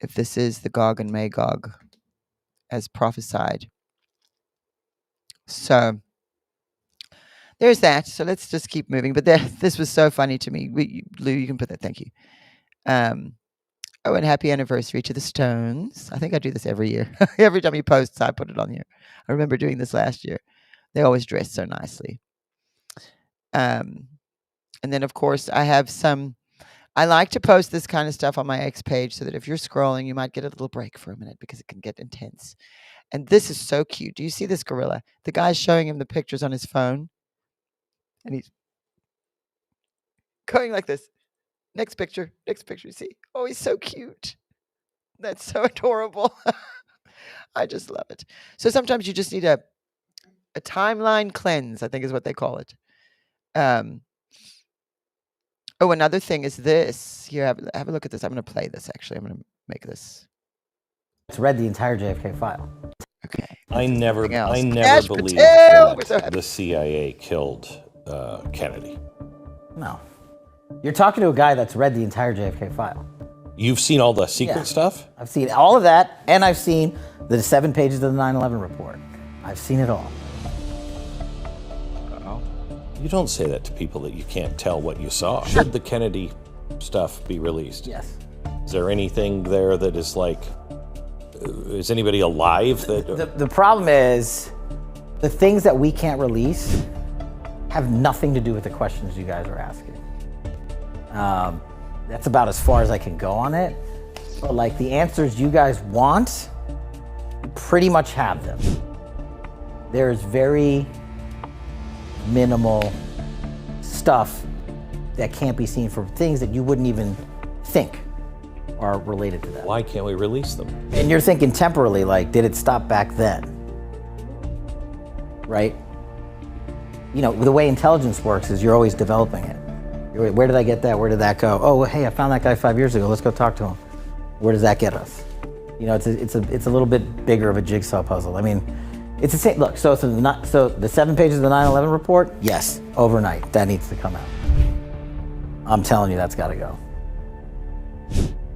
if this is the Gog and Magog as prophesied. So there's that. So let's just keep moving. But this was so funny to me. Lou, you can put that. Thank you. Oh, and happy anniversary to the Stones. I think I do this every year. Every time he posts, I put it on here. I remember doing this last year. They always dress so nicely. And then, of course, I like to post this kind of stuff on my X page so that if you're scrolling, you might get a little break for a minute because it can get intense. And this is so cute. Do you see this gorilla? The guy's showing him the pictures on his phone. And he's going like this. Next picture. See? Oh, he's so cute. That's so adorable. I just love it. So sometimes you just need a timeline cleanse, I think is what they call it. Oh, another thing is this. Here, have a look at this. I'm going to play this, actually. I'm going to make this. It's read the entire JFK file. Okay. I never believed Patel! that the CIA killed Kennedy. No. You're talking to a guy that's read the entire JFK file. You've seen all the secret Yeah. stuff? I've seen all of that, and I've seen the 7 pages of the 9/11 report. I've seen it all. You don't say that to people that you can't tell what you saw. Should the Kennedy stuff be released? Yes. Is there anything there that is like, is anybody alive that... The problem is, the things that we can't release have nothing to do with the questions you guys are asking. That's about as far as I can go on it. But like the answers you guys want, you pretty much have them. There's very minimal stuff that can't be seen for things that you wouldn't even think are related to that. Why can't we release them? And you're thinking temporally, like, did it stop back then? Right? You know, the way intelligence works is you're always developing it. Where did I get that? Where did that go? Oh, hey, I found that guy 5 years ago. Let's go talk to him. Where does that get us? You know, it's a little bit bigger of a jigsaw puzzle. I mean, it's the same. Look, so the 7 pages of the 9/11 report, yes, overnight, that needs to come out. I'm telling you, that's got to go.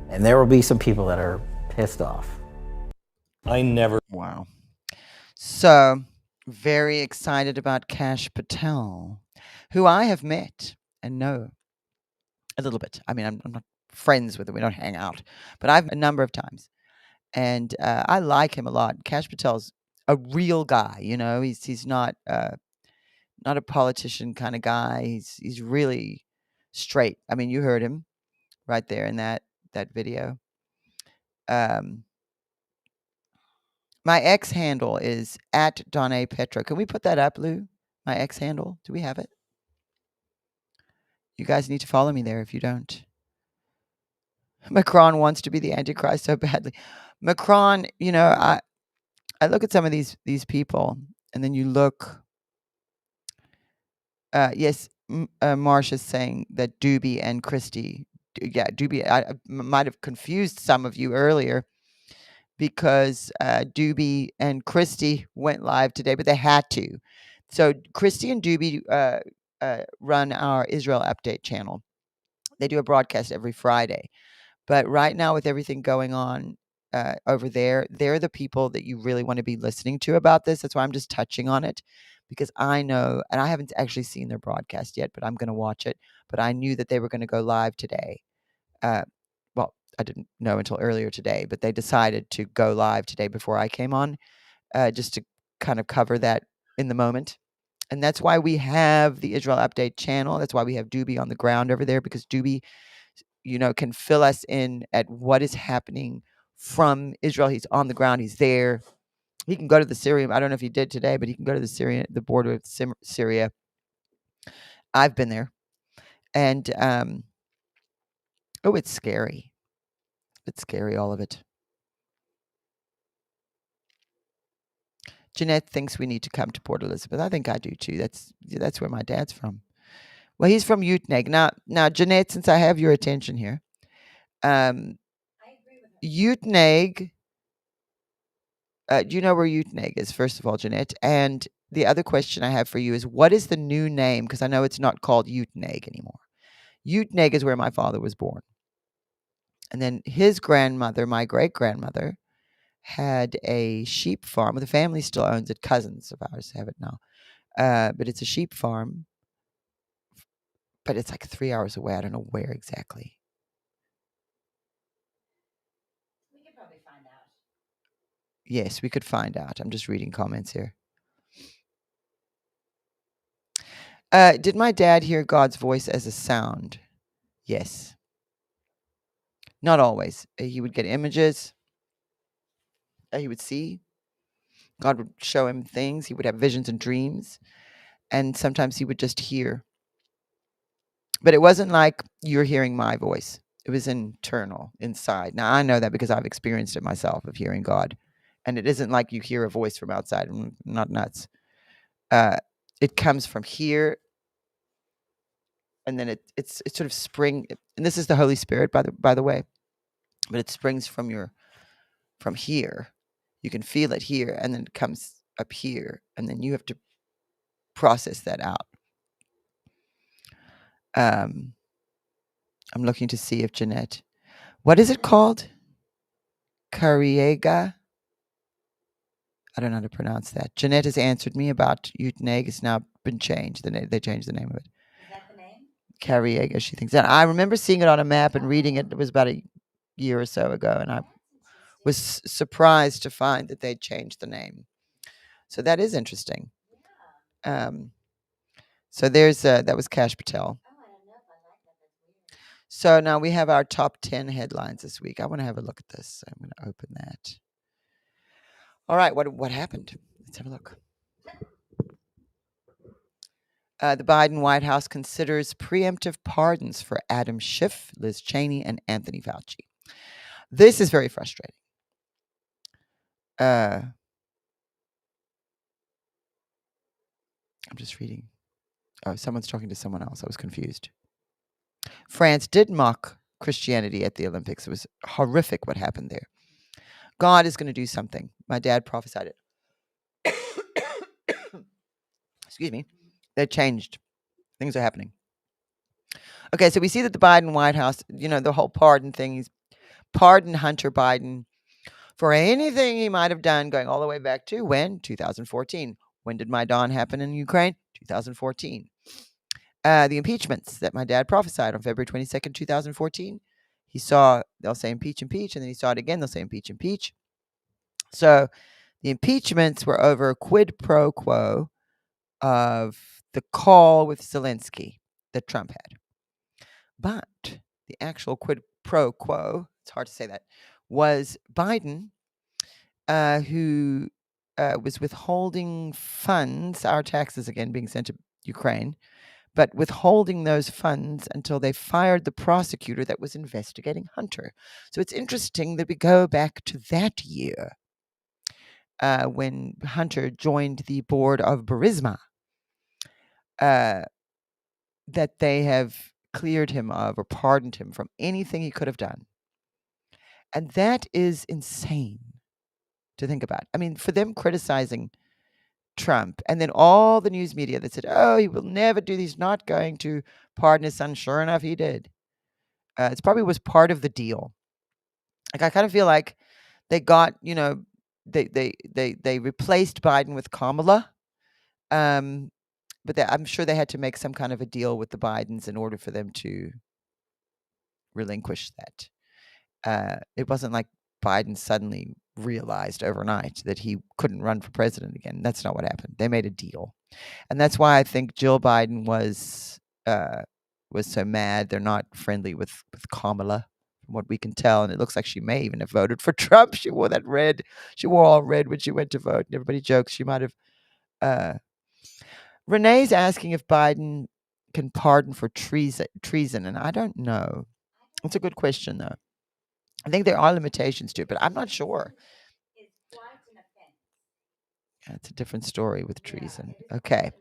And there will be some people that are pissed off. Wow. So, very excited about Kash Patel, who I have met and know a little bit. I mean, I'm not friends with him. We don't hang out, but I've a number of times. And I like him a lot. Kash Patel's a real guy, you know. He's not a politician kind of guy. He's really straight. I mean, you heard him right there in that video. My X handle is @DonnaPetro. Can we put that up, Lou? My X handle. Do we have it? You guys need to follow me there if you don't. Macron wants to be the Antichrist so badly. Macron, you know, I look at some of these people, and then you look. Yes, Marsha's saying that Doobie and Christie. Yeah, Doobie. I might have confused some of you earlier because Doobie and Christie went live today, but they had to. So Christie and Doobie run our Israel Update channel. They do a broadcast every Friday. But right now, with everything going on over there, they're the people that you really want to be listening to about this. That's why I'm just touching on it, because I know, and I haven't actually seen their broadcast yet, but I'm going to watch it. But I knew that they were going to go live today. Well, I didn't know until earlier today, but they decided to go live today before I came on, just to kind of cover that in the moment. And that's why we have the Israel Update channel. That's why we have Doobie on the ground over there, because Doobie, you know, can fill us in at what is happening from Israel. He's on the ground. He's there. He can go to the Syria. I don't know if he did today, but he can go to the border of Syria. I've been there. And, oh, it's scary. It's scary, all of it. Jeanette thinks we need to come to Port Elizabeth. I think I do too. That's where my dad's from. Well, he's from Uteneg. Now, Jeanette, since I have your attention here, Uteneg. Do you know where Uteneg is? First of all, Jeanette, and the other question I have for you is, what is the new name? Because I know it's not called Uteneg anymore. Uteneg is where my father was born, and then his grandmother, my great grandmother, had a sheep farm. The family still owns it. Cousins of ours have it now, but it's a sheep farm. But it's like 3 hours away. I don't know where exactly. We could probably find out. Yes, we could find out. I'm just reading comments here. Did my dad hear God's voice as a sound? Yes. Not always. He would get images. He would see. God would show him things. He would have visions and dreams. And sometimes he would just hear. But it wasn't like you're hearing my voice. It was internal, inside. Now, I know that because I've experienced it myself of hearing God. And it isn't like you hear a voice from outside. I'm not nuts. It comes from here. And then it's sort of spring. And this is the Holy Spirit, by the way. But it springs from here. You can feel it here. And then it comes up here. And then you have to process that out. I'm looking to see if Jeanette, what is it called? Cariega? I don't know how to pronounce that. Jeanette has answered me about Uteneg. It's now been changed. They changed the name of it. Is that the name? Cariega, she thinks. And I remember seeing it on a map and reading it. It was about a year or so ago. And I was surprised to find that they'd changed the name. So that is interesting. So there's that was Kash Patel. Oh, I don't know if I like that. That's weird. So now we have our top 10 headlines this week. I want to have a look at this. I'm going to open that. All right, what happened? Let's have a look. The Biden White House considers preemptive pardons for Adam Schiff, Liz Cheney, and Anthony Fauci. This is very frustrating. I'm just reading. Oh, someone's talking to someone else. I was confused. France did mock Christianity at the Olympics. It was horrific what happened there. God is going to do something. My dad prophesied it. Excuse me. They changed. Things are happening. Okay, so we see that the Biden White House, the whole pardon thing, he's pardoned Hunter Biden for anything he might have done going all the way back to when? 2014. When did Maidan happen in Ukraine? 2014. The impeachments that my dad prophesied on February 22nd, 2014. He saw, they'll say impeach, and then he saw it again, they'll say impeach. So the impeachments were over a quid pro quo of the call with Zelensky that Trump had. But the actual quid pro quo, it's hard to say that, was Biden, who was withholding funds, our taxes again being sent to Ukraine, but withholding those funds until they fired the prosecutor that was investigating Hunter. So it's interesting that we go back to that year when Hunter joined the board of Burisma, that they have cleared him of or pardoned him from anything he could have done. And that is insane to think about. I mean, for them criticizing Trump and then all the news media that said, oh, he will never do this, he's not going to pardon his son. Sure enough, he did. It probably was part of the deal. Like, I kind of feel like they got, they replaced Biden with Kamala. But I'm sure they had to make some kind of a deal with the Bidens in order for them to relinquish that. It wasn't like Biden suddenly realized overnight that he couldn't run for president again. That's not what happened. They made a deal. And that's why I think Jill Biden was so mad. They're not friendly with Kamala, from what we can tell. And it looks like she may even have voted for Trump. She wore that red. She wore all red when she went to vote. And everybody jokes she might have. Renee's asking if Biden can pardon for treason. And I don't know. It's a good question, though. I think there are limitations to it, but I'm not sure. It's quite an offense. That's a different story with treason. Okay.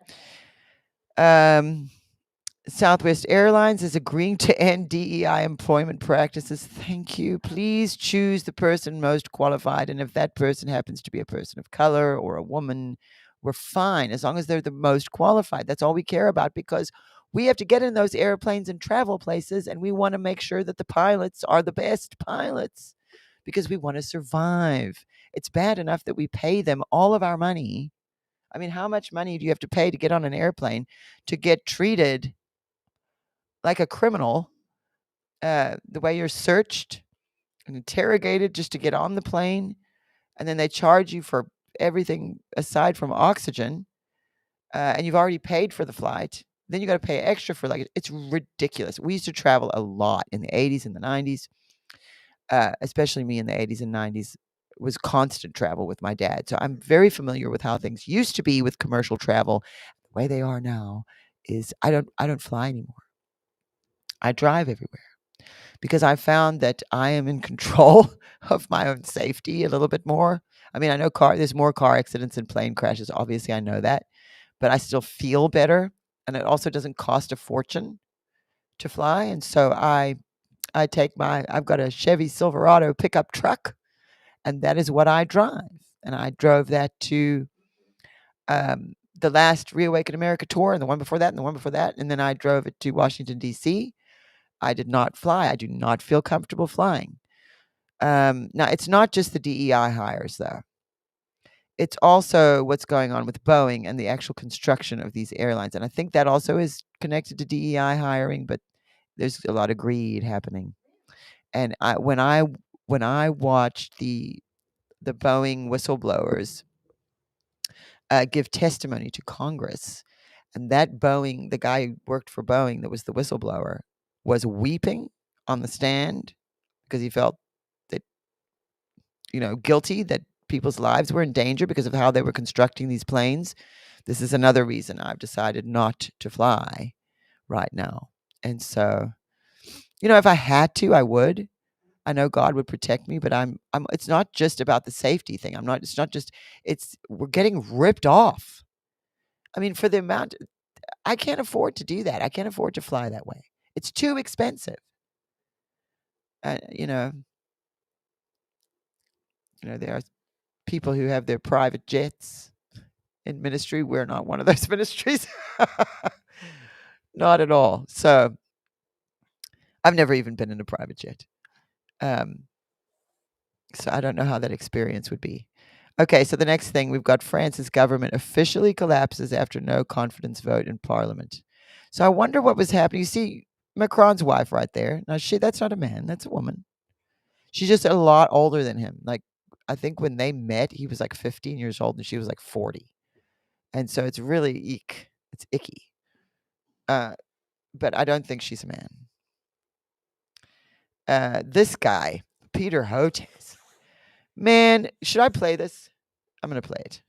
Southwest Airlines is agreeing to end DEI employment practices. Thank you. Please choose the person most qualified. And if that person happens to be a person of color or a woman, we're fine as long as they're the most qualified. That's all we care about, because we have to get in those airplanes and travel places, and we want to make sure that the pilots are the best pilots because we want to survive. It's bad enough that we pay them all of our money. I mean, how much money do you have to pay to get on an airplane to get treated like a criminal, the way you're searched and interrogated just to get on the plane, and then they charge you for everything aside from oxygen, and you've already paid for the flight. Then you got to pay extra for, like, it's ridiculous. We used to travel a lot in the 80s and the 90s, especially me in the 80s and 90s. It was constant travel with my dad. So I'm very familiar with how things used to be with commercial travel. The way they are now is I don't fly anymore. I drive everywhere because I found that I am in control of my own safety a little bit more. I mean, I know there's more car accidents and plane crashes. Obviously, I know that, but I still feel better. And it also doesn't cost a fortune to fly. And so I've got a Chevy Silverado pickup truck, and that is what I drive. And I drove that to the last Reawaken America tour, and the one before that, and the one before that. And then I drove it to Washington, D.C. I did not fly. I do not feel comfortable flying. Now, it's not just the DEI hires, though. It's also what's going on with Boeing and the actual construction of these airlines. And I think that also is connected to DEI hiring, but there's a lot of greed happening. And when I watched the Boeing whistleblowers give testimony to Congress, and that Boeing, the guy who worked for Boeing that was the whistleblower, was weeping on the stand because he felt that, guilty that people's lives were in danger because of how they were constructing these planes. This is another reason I've decided not to fly right now. And so, if I had to, I would. I know God would protect me, but it's not just about the safety thing. We're getting ripped off. I mean, for the amount, I can't afford to do that. I can't afford to fly that way. It's too expensive. There are people who have their private jets in ministry. We're not one of those ministries. Not at all. So I've never even been in a private jet. So I don't know how that experience would be. Okay, so the next thing, we've got France's government officially collapses after no confidence vote in parliament. So I wonder what was happening. You see Macron's wife right there. Now, that's not a man. That's a woman. She's just a lot older than him. Like, I think when they met, he was like 15 years old and she was like 40. And so it's really it's icky. But I don't think she's a man. This guy, Peter Hotez. Man, should I play this? I'm going to play it.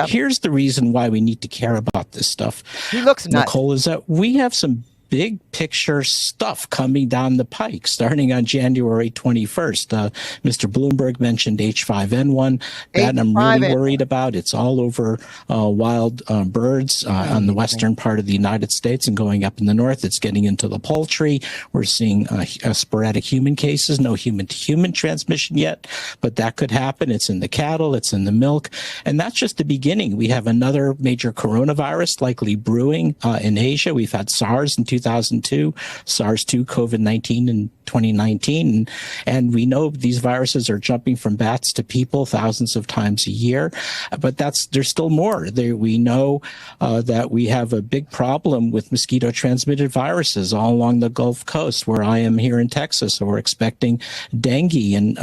Here's the reason why we need to care about this stuff. He looks nuts. Nicole, is that we have some big picture stuff coming down the pike starting on January 21st. Mr. Bloomberg mentioned H5N1. That I'm really worried about. It's all over wild birds on the western part of the United States and going up in the north. It's getting into the poultry. We're seeing sporadic human cases, no human-to-human transmission yet, but that could happen. It's in the cattle, it's in the milk, and that's just the beginning. We have another major coronavirus likely brewing in Asia. We've had SARS in 2002, SARS-2, COVID-19 in 2019. And we know these viruses are jumping from bats to people thousands of times a year. But there's still more. We know that we have a big problem with mosquito-transmitted viruses all along the Gulf Coast, where I am here in Texas. So we're expecting dengue and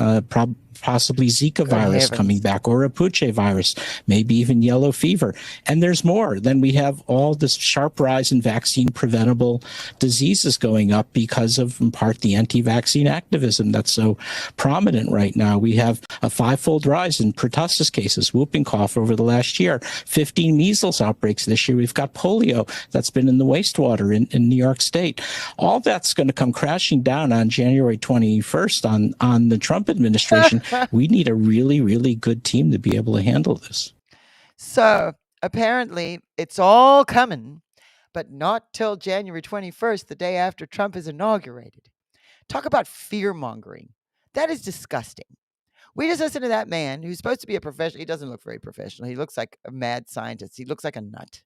possibly Zika virus coming back, or a Puche virus, maybe even yellow fever. And there's more. Then we have all this sharp rise in vaccine preventable diseases going up because of, in part, the anti-vaccine activism that's so prominent right now. We have a 5-fold rise in pertussis cases, whooping cough over the last year, 15 measles outbreaks this year. We've got polio that's been in the wastewater in New York State. All that's going to come crashing down on January 21st on the Trump administration. We need a really, really good team to be able to handle this. So apparently it's all coming, but not till January 21st, the day after Trump is inaugurated. Talk about fear-mongering. That is disgusting. We just listened to that man who's supposed to be a professional. He doesn't look very professional. He looks like a mad scientist. He looks like a nut.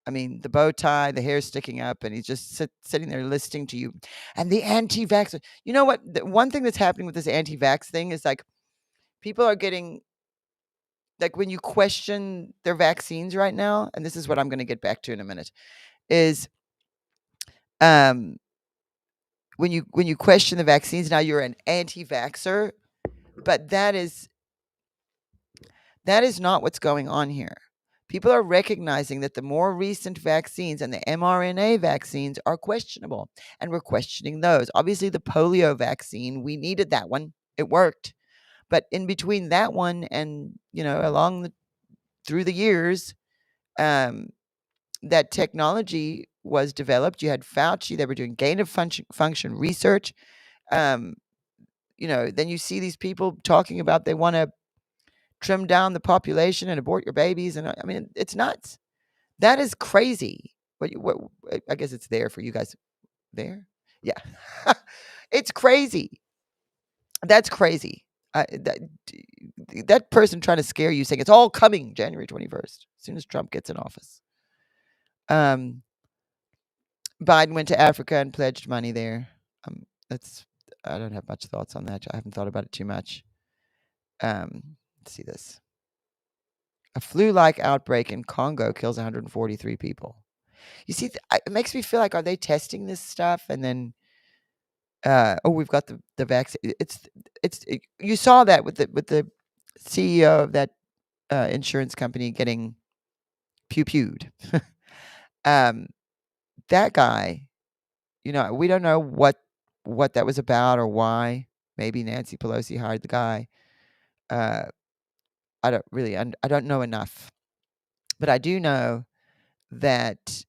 I mean, the bow tie, the hair sticking up, and he's just sitting there listening to you. And the anti-vax. You know what? The one thing that's happening with this anti-vax thing is like people are getting, like when you question their vaccines right now, and this is what I'm going to get back to in a minute, is when you question the vaccines, now you're an anti-vaxxer, but that is not what's going on here. People are recognizing that the more recent vaccines and the mRNA vaccines are questionable, and we're questioning those. Obviously, the polio vaccine, we needed that one. It worked. But in between that one and, through the years, that technology was developed. You had Fauci. They were doing gain of function research. Then you see these people talking about they want to trim down the population and abort your babies. And I mean, it's nuts. That is crazy. What I guess it's there for you guys. There? Yeah. It's crazy. That's crazy. That person trying to scare you saying it's all coming January 21st, as soon as Trump gets in office. Biden went to Africa and pledged money there. I don't have much thoughts on that. I haven't thought about it too much. Let's see this. A flu-like outbreak in Congo kills 143 people. You see, it makes me feel like, are they testing this stuff? And then, we've got the vaccine. You saw that with the CEO of that insurance company getting pew-pewed. That guy, we don't know what that was about or why. Maybe Nancy Pelosi hired the guy. I don't know enough, but I do know that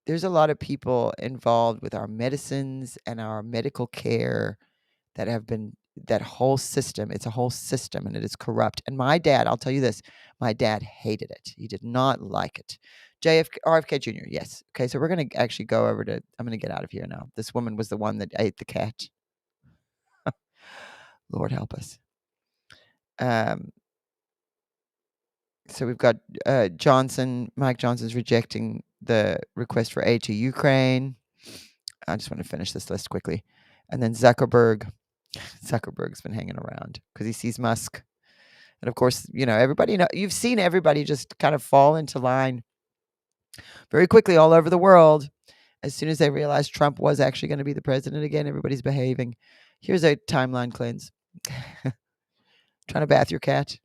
there's a lot of people involved with our medicines and our medical care that have been, that whole system. It's a whole system and it is corrupt. And my dad, I'll tell you this, my dad hated it. He did not like it. RFK Jr., yes. Okay, so we're going to actually go over to, I'm going to get out of here now. This woman was the one that ate the cat. Lord help us. So we've got Mike Johnson's rejecting the request for aid to Ukraine. I just want to finish this list quickly. And then Zuckerberg's been hanging around because he sees Musk. And of course, everybody, you've seen everybody just kind of fall into line very quickly all over the world. As soon as they realized Trump was actually going to be the president again, everybody's behaving. Here's a timeline cleanse. Trying to bath your cat.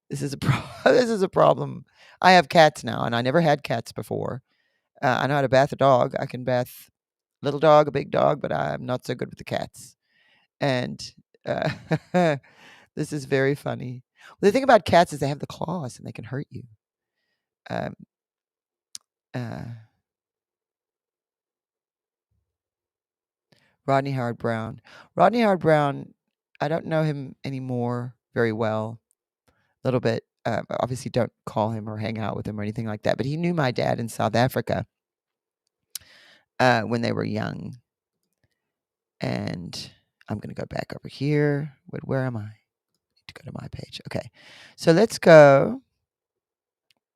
This is a problem. I have cats now, and I never had cats before. I know how to bath a dog. I can bath a little dog, a big dog, but I'm not so good with the cats. And this is very funny. Well, the thing about cats is they have the claws, and they can hurt you. Rodney Howard-Browne. Rodney Howard-Browne, I don't know him anymore very well. A little bit. Obviously don't call him or hang out with him or anything like that. But he knew my dad in South Africa when they were young. And I'm going to go back over here. Where am I? I need to go to my page. Okay. So let's go.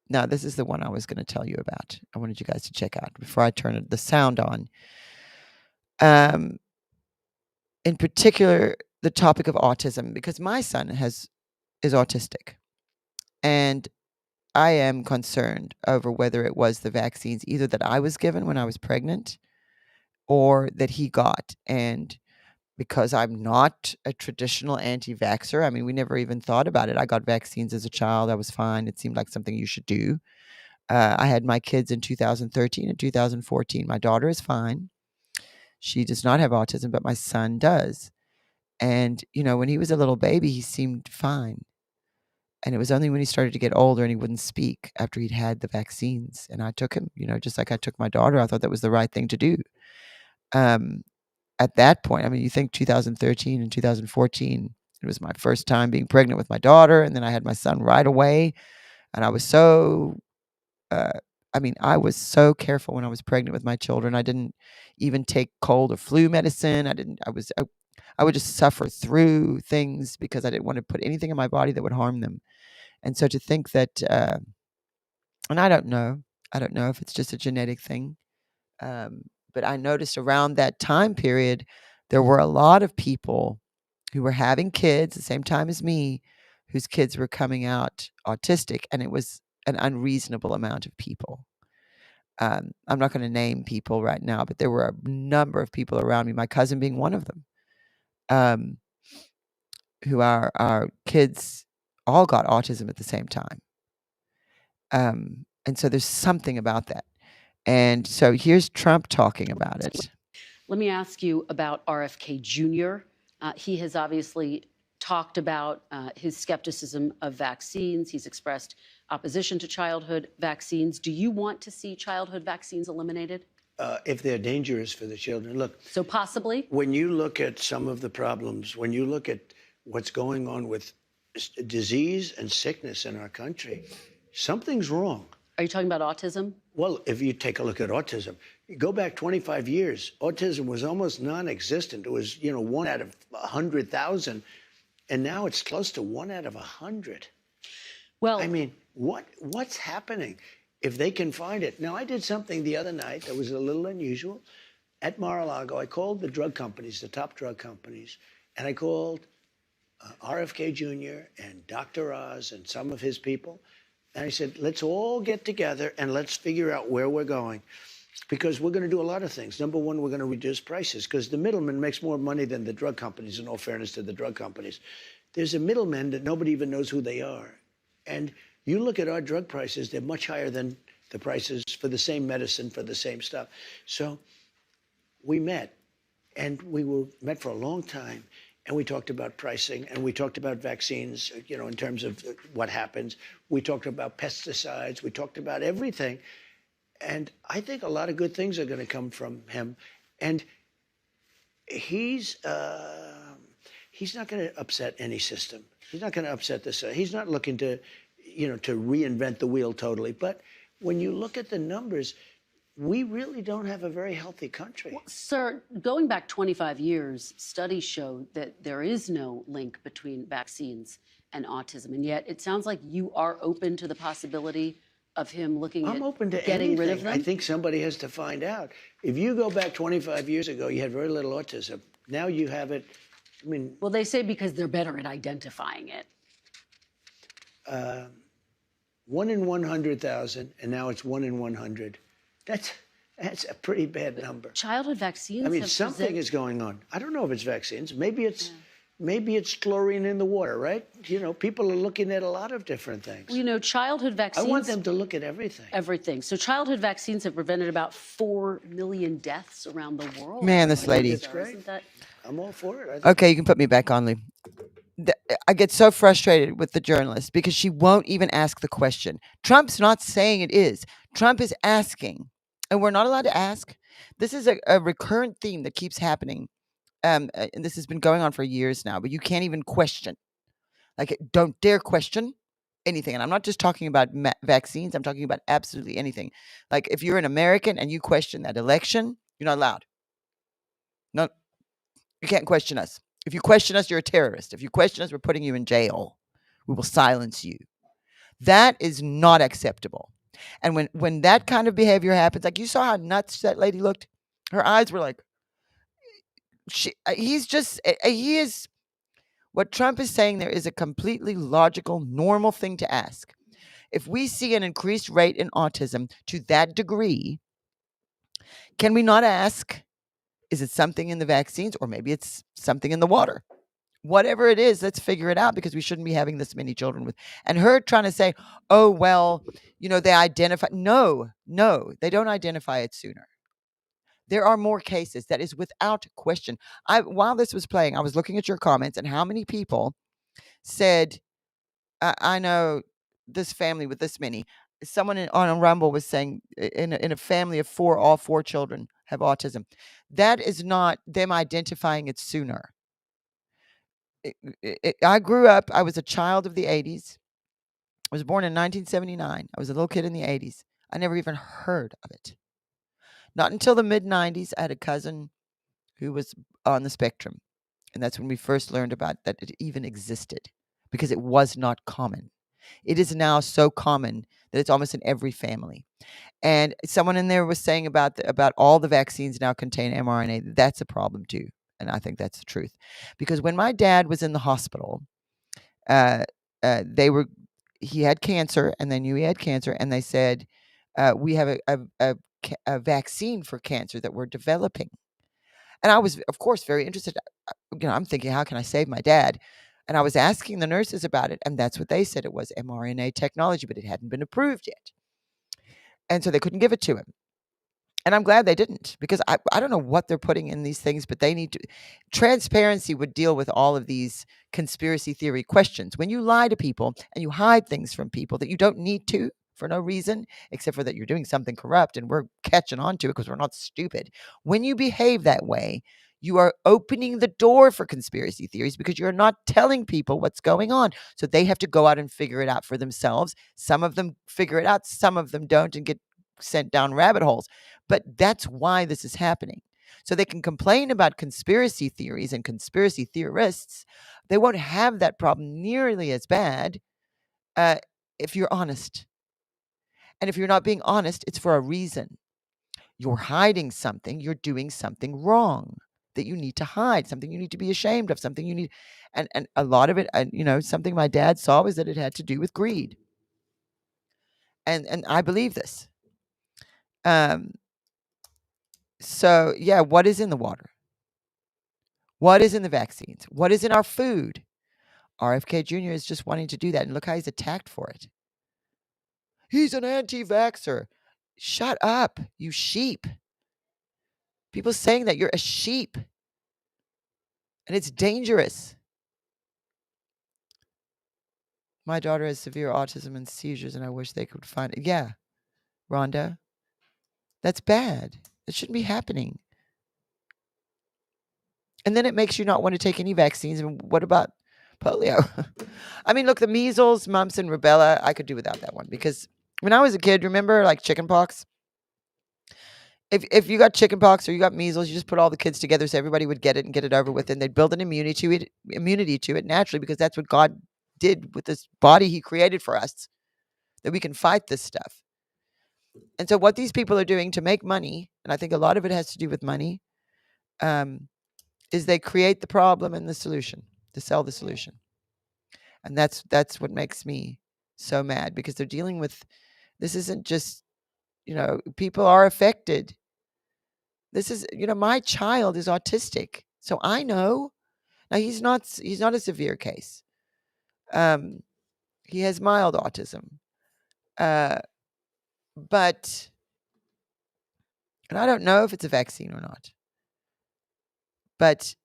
Now, this is the one I was going to tell you about. I wanted you guys to check out before I turn the sound on. In particular, the topic of autism, because my son is autistic. And I am concerned over whether it was the vaccines either that I was given when I was pregnant or that he got. And because I'm not a traditional anti-vaxxer, I mean, we never even thought about it. I got vaccines as a child. I was fine. It seemed like something you should do. I had my kids in 2013 and 2014. My daughter is fine. She does not have autism, but my son does. And, when he was a little baby, he seemed fine. And it was only when he started to get older and he wouldn't speak after he'd had the vaccines. And I took him, just like I took my daughter. I thought that was the right thing to do. At that point, I mean, you think 2013 and 2014, It was my first time being pregnant with my daughter, and then I had my son right away. And I was so, I was so careful when I was pregnant with my children. I didn't even take cold or flu medicine. I would just suffer through things because I didn't want to put anything in my body that would harm them. And so to think that, and I don't know if it's just a genetic thing. But I noticed around that time period, there were a lot of people who were having kids the same time as me, whose kids were coming out autistic, and it was an unreasonable amount of people. I'm not going to name people right now, but there were a number of people around me, my cousin being one of them, who our kids all got autism at the same time. And so there's something about that. And so here's Trump talking about it. Let me ask you about RFK Jr. He has obviously talked about his skepticism of vaccines. He's expressed opposition to childhood vaccines. Do you want to see childhood vaccines eliminated? If they're dangerous for the children. Look. So possibly? When you look at some of the problems, when you look at what's going on with disease and sickness in our country, something's wrong. Are you talking about autism? Well, if you take a look at autism, you go back 25 years, autism was almost non-existent. It was, 1 out of 100,000. And now it's close to 1 out of 100. Well, I mean, what's happening? If they can find it. Now, I did something the other night that was a little unusual. At Mar-a-Lago, I called the drug companies, the top drug companies, and I called RFK Jr. and Dr. Oz and some of his people. And I said, let's all get together and let's figure out where we're going. Because we're going to do a lot of things. Number one, we're going to reduce prices because the middleman makes more money than the drug companies, in all fairness to the drug companies. There's a middleman that nobody even knows who they are. And you look at our drug prices, they're much higher than the prices for the same medicine, for the same stuff. So we met, and we met for a long time. And we talked about pricing, and we talked about vaccines, in terms of what happens. We talked about pesticides. We talked about everything. And I think a lot of good things are going to come from him. And he's not going to upset any system. He's not going to upset this. He's not looking to, to reinvent the wheel totally. But when you look at the numbers, we really don't have a very healthy country. Well, sir, going back 25 years, studies show that there is no link between vaccines and autism. And yet it sounds like you are open to the possibility of him looking I'm at open to getting anything. rid of them? I think somebody has to find out. If you go back 25 years ago, you had very little autism. Now you have it. I mean, well, they say because they're better at identifying it. 1 in 100,000, and now it's 1 in 100. That's a pretty bad number. Childhood vaccines. I mean, something is going on. I don't know if it's vaccines. Maybe it's chlorine in the water, right? People are looking at a lot of different things. Well, childhood vaccines. I want them to look at everything. Everything. So childhood vaccines have prevented about 4 million deaths around the world. Man, this lady. That's great. I'm all for it. Okay, you can put me back on, Lee. I get so frustrated with the journalist because she won't even ask the question. Trump's not saying it is. Trump is asking, and we're not allowed to ask. This is a recurrent theme that keeps happening, and this has been going on for years now, but you can't even question. Like, don't dare question anything. And I'm not just talking about vaccines. I'm talking about absolutely anything. Like, if you're an American and you question that election, you're not allowed. No, you can't question us. If you question us, you're a terrorist. If you question us, we're putting you in jail. We will silence you. That is not acceptable. And when that kind of behavior happens, like you saw how nuts that lady looked, her eyes were like, he is, what Trump is saying there is a completely logical, normal thing to ask. If we see an increased rate in autism to that degree, can we not ask, is it something in the vaccines or maybe it's something in the water? Whatever it is, let's figure it out because we shouldn't be having this many children with. And her trying to say, oh, well, they identify. No, they don't identify it sooner. There are more cases. That is without question. While this was playing, I was looking at your comments and how many people said, I know this family with this many. Someone on a Rumble was saying in a family of 4, all 4 children have autism. That is not them identifying it sooner. I grew up, I was a child of the 80s. I was born in 1979. I was a little kid in the 80s. I never even heard of it. Not until the mid 90s, I had a cousin who was on the spectrum. And that's when we first learned about that it even existed, because it was not common. It is now so common that it's almost in every family. And someone in there was saying about all the vaccines now contain mRNA. That's a problem too. And I think that's the truth. Because when my dad was in the hospital, he had cancer, and they knew he had cancer, and they said, we have a vaccine for cancer that we're developing. And I was, of course, very interested. I'm thinking, how can I save my dad? And I was asking the nurses about it, and that's what they said. It was mRNA technology, but it hadn't been approved yet. And so they couldn't give it to him. And I'm glad they didn't, because I don't know what they're putting in these things, but they need to. Transparency would deal with all of these conspiracy theory questions. When you lie to people and you hide things from people that you don't need to for no reason, except for that you're doing something corrupt and we're catching on to it because we're not stupid. When you behave that way, you are opening the door for conspiracy theories, because you're not telling people what's going on. So they have to go out and figure it out for themselves. Some of them figure it out, some of them don't, and get sent down rabbit holes. But that's why this is happening. So they can complain about conspiracy theories and conspiracy theorists. They won't have that problem nearly as bad if you're honest. And if you're not being honest, it's for a reason. You're hiding something. You're doing something wrong that you need to hide, something you need to be ashamed of, something you need. And a lot of it, something my dad saw was that it had to do with greed. And I believe this. So, yeah, what is in the water? What is in the vaccines? What is in our food? RFK Jr. is just wanting to do that. And look how he's attacked for it. He's an anti-vaxxer. Shut up, you sheep. People saying that you're a sheep. And it's dangerous. My daughter has severe autism and seizures, and I wish they could find it. Yeah, Rhonda. That's bad. It shouldn't be happening. And then it makes you not want to take any vaccines. And what about polio? I mean, look, the measles, mumps, and rubella, I could do without that one. Because when I was a kid, remember, like, chickenpox? If you got chickenpox or you got measles, you just put all the kids together so everybody would get it and get it over with, and they'd build an immunity to it naturally, because that's what God did with this body he created for us, that we can fight this stuff. And so what these people are doing to make money, and I think a lot of it has to do with money, is they create the problem and the solution, to sell the solution. And that's what makes me so mad, because they're dealing with, this isn't just, people are affected. This is, my child is autistic. So I know. Now he's not a severe case. He has mild autism. But, and I don't know if it's a vaccine or not, but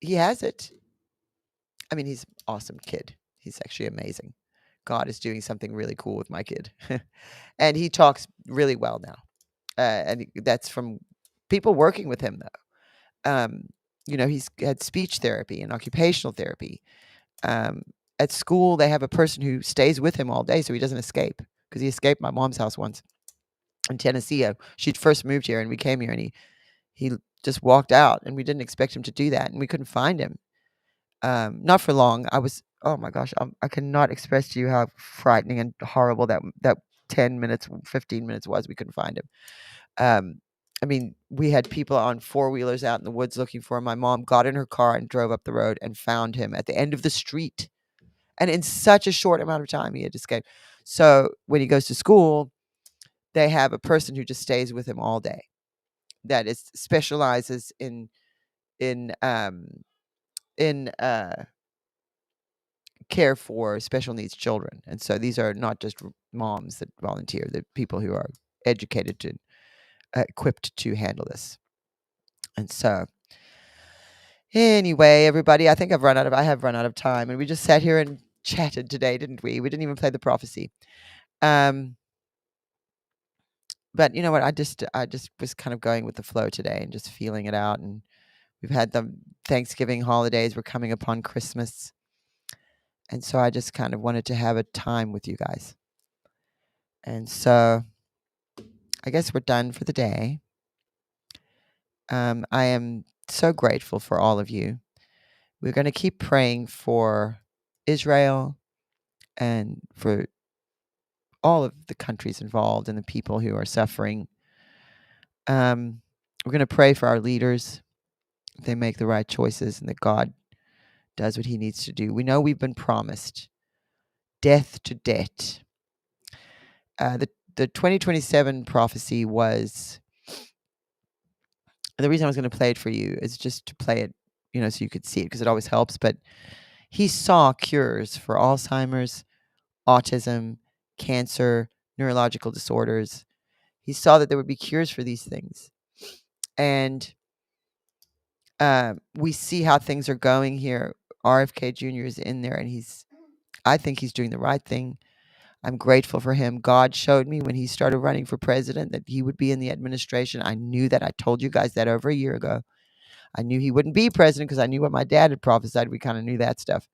he has it. I mean, he's an awesome kid. He's actually amazing. God is doing something really cool with my kid. And he talks really well now. And that's from people working with him, though. He's had speech therapy and occupational therapy. At school, they have a person who stays with him all day so he doesn't escape, because he escaped my mom's house once in Tennessee. She'd first moved here, and we came here, and he just walked out, and we didn't expect him to do that, and we couldn't find him. Not for long. Oh my gosh, I cannot express to you how frightening and horrible that 10 minutes, 15 minutes was. We couldn't find him. I mean, we had people on four-wheelers out in the woods looking for him. My mom got in her car and drove up the road and found him at the end of the street. And in such a short amount of time, he had escaped. So when he goes to school, they have a person who just stays with him all day, that specializes in care for special needs children. And so these are not just moms that volunteer, the people who are educated to equipped to handle this. And so anyway, everybody, I think I have run out of time, and we just sat here and chatted today, didn't we? We didn't even play the prophecy. But you know what? I just was kind of going with the flow today and just feeling it out and We've had the Thanksgiving holidays. We're coming upon Christmas. And so I just kind of wanted to have a time with you guys. And so I guess we're done for the day. I am so grateful for all of you. We're going to keep praying for Israel and for all of the countries involved and the people who are suffering. We're going to pray for our leaders. They make the right choices and that God does what he needs to do. We know we've been promised death to debt. The 2027 prophecy was, the reason I was going to play it for you is just to play it, so you could see it because it always helps. But he saw cures for Alzheimer's, autism, cancer, neurological disorders. He saw that there would be cures for these things. And we see how things are going here. RFK Jr. is in there, and I think he's doing the right thing. I'm grateful for him. God showed me when he started running for president that he would be in the administration. I knew that. I told you guys that over a year ago. I knew he wouldn't be president because I knew what my dad had prophesied. We kind of knew that stuff.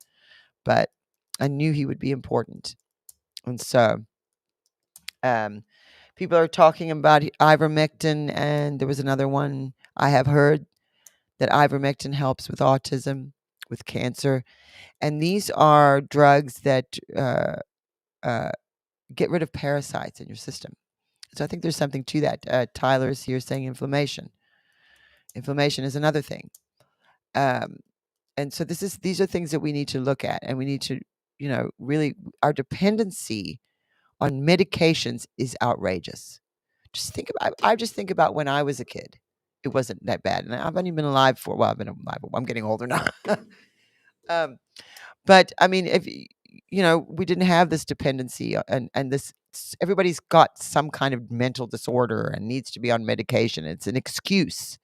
But I knew he would be important. And so people are talking about ivermectin, and there was another one I have heard that ivermectin helps with autism, with cancer. And these are drugs that get rid of parasites in your system. So I think there's something to that. Tyler's here saying inflammation. Inflammation is another thing. And so these are things that we need to look at, and we need to, really, our dependency on medications is outrageous. I just think about when I was a kid. It wasn't that bad. And I've only been alive I've been alive. I'm getting older now. But I mean, if we didn't have this dependency and this, everybody's got some kind of mental disorder and needs to be on medication. It's an excuse.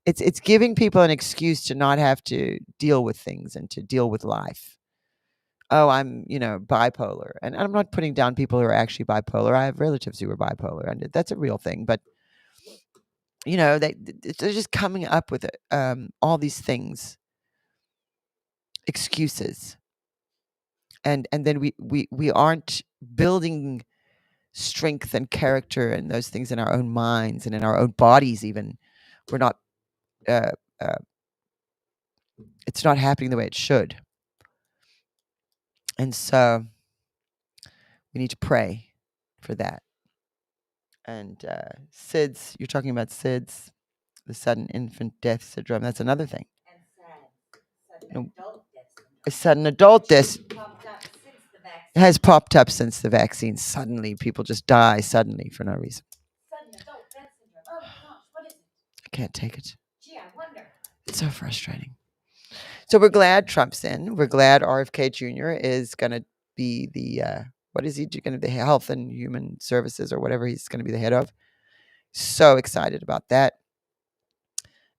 It's giving people an excuse to not have to deal with things and to deal with life. Oh, I'm, bipolar. And I'm not putting down people who are actually bipolar. I have relatives who are bipolar, and that's a real thing. But, they're just coming up with all these things, excuses. And then we aren't building strength and character and those things in our own minds and in our own bodies even. We're not, it's not happening the way it should. And so we need to pray for that. And SIDS, you're talking about SIDS, the sudden infant death syndrome. That's another thing. And sudden adult death syndrome. A sudden adult death Popped up since the vaccine. has popped up since the vaccine. Suddenly, people just die suddenly for no reason. Sudden adult death syndrome. Oh my gosh, what is it? I can't take it. Gee, I wonder. It's so frustrating. So we're glad Trump's in. We're glad RFK Jr. is going to be the, what is he going to be, the Health and Human Services or whatever he's going to be the head of. So excited about that.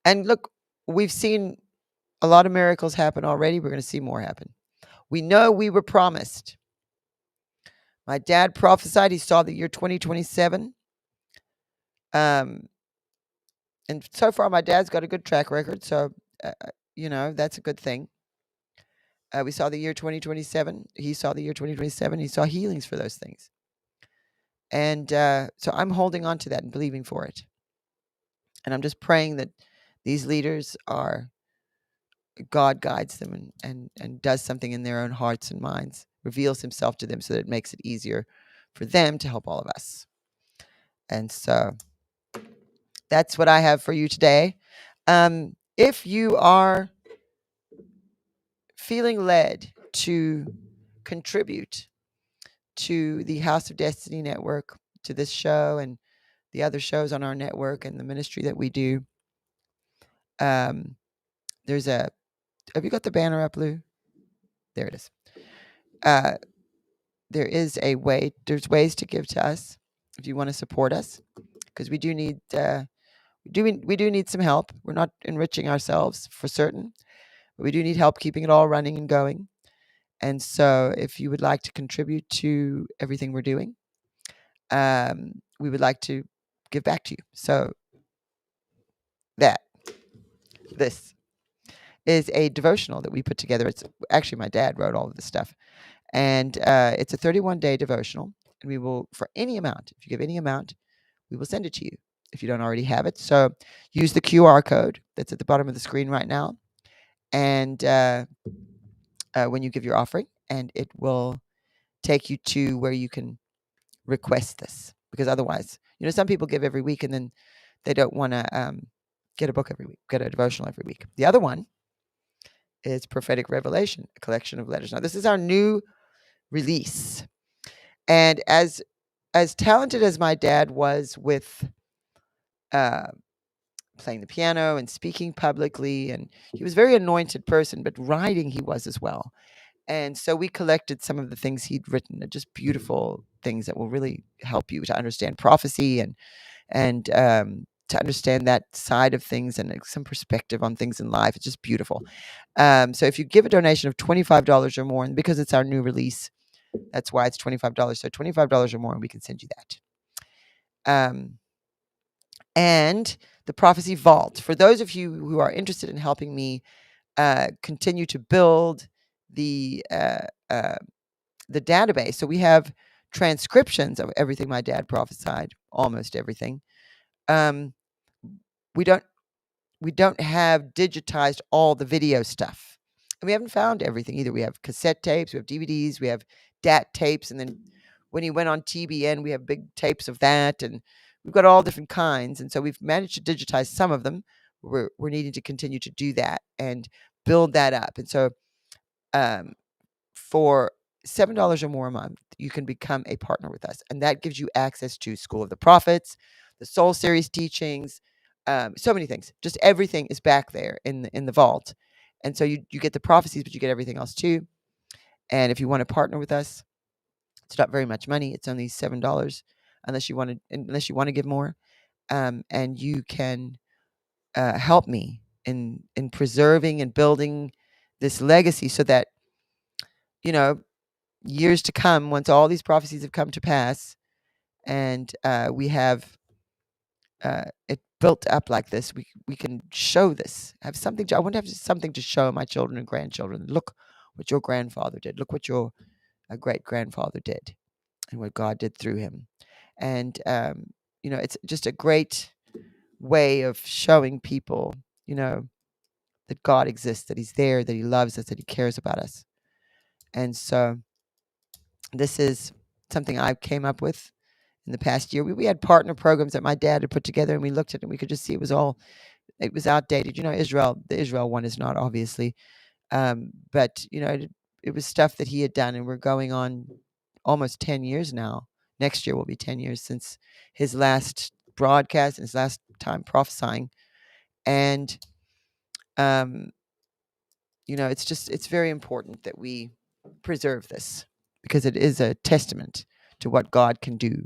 And look, we've seen a lot of miracles happen already. We're going to see more happen. We know we were promised. My dad prophesied. He saw the year 2027. And so far, my dad's got a good track record. So, that's a good thing. We saw the year 2027. He saw the year 2027. He saw healings for those things. And so I'm holding on to that and believing for it. And I'm just praying that these leaders God guides them and does something in their own hearts and minds, reveals himself to them so that it makes it easier for them to help all of us. And so that's what I have for you today. If you are feeling led to contribute to the House of Destiny Network, to this show and the other shows on our network and the ministry that we do, there's have you got the banner up, Lou? There it is. There is there's ways to give to us if you want to support us, because we do need we do need some help. We're not enriching ourselves for certain, but we do need help keeping it all running and going. And so if you would like to contribute to everything we're doing, we would like to give back to you. So that. This is a devotional that we put together. It's actually my dad wrote all of this stuff. And it's a 31-day devotional. And we will, for any amount, if you give any amount, we will send it to you if you don't already have it. So use the QR code that's at the bottom of the screen right now. And when you give your offering, and it will take you to where you can request this. Because otherwise, some people give every week and then they don't want to get a book every week, get a devotional every week. The other one is Prophetic Revelation, a collection of letters. Now, this is our new release. And as talented as my dad was with playing the piano and speaking publicly, and he was a very anointed person, but writing he was as well. And so we collected some of the things he'd written, just beautiful things that will really help you to understand prophecy and to understand that side of things and some perspective on things in life. It's just beautiful. So if you give a donation of $25 or more, and because it's our new release, that's why it's $25. So $25 or more, and we can send you that. And the Prophecy Vault. For those of you who are interested in helping me continue to build the database, so we have transcriptions of everything my dad prophesied, almost everything. We don't have digitized all the video stuff, and we haven't found everything either. We have cassette tapes, we have DVDs, we have DAT tapes, and then when he went on TBN, we have big tapes of that, and we've got all different kinds. And so we've managed to digitize some of them. We're needing to continue to do that and build that up. And so for $7 or more a month, you can become a partner with us. And that gives you access to School of the Prophets, the Soul Series teachings, so many things. Just everything is back there in the vault. And so you get the prophecies, but you get everything else too. And if you want to partner with us, it's not very much money. It's only $7 unless you want to give more. And you can help me in preserving and building this legacy so that, years to come, once all these prophecies have come to pass and we have it built up like this, we can show this. I want to have something to show my children and grandchildren. Look what your grandfather did. Look what your great-grandfather did and what God did through him. And, it's just a great way of showing people, that God exists, that he's there, that he loves us, that he cares about us. And so this is something I came up with in the past year. We had partner programs that my dad had put together, and we looked at it and we could just see it was outdated. The Israel one is not, obviously. But, it was stuff that he had done, and we're going on almost 10 years now. Next year will be 10 years since his last broadcast and his last time prophesying. And, it's very important that we preserve this because it is a testament to what God can do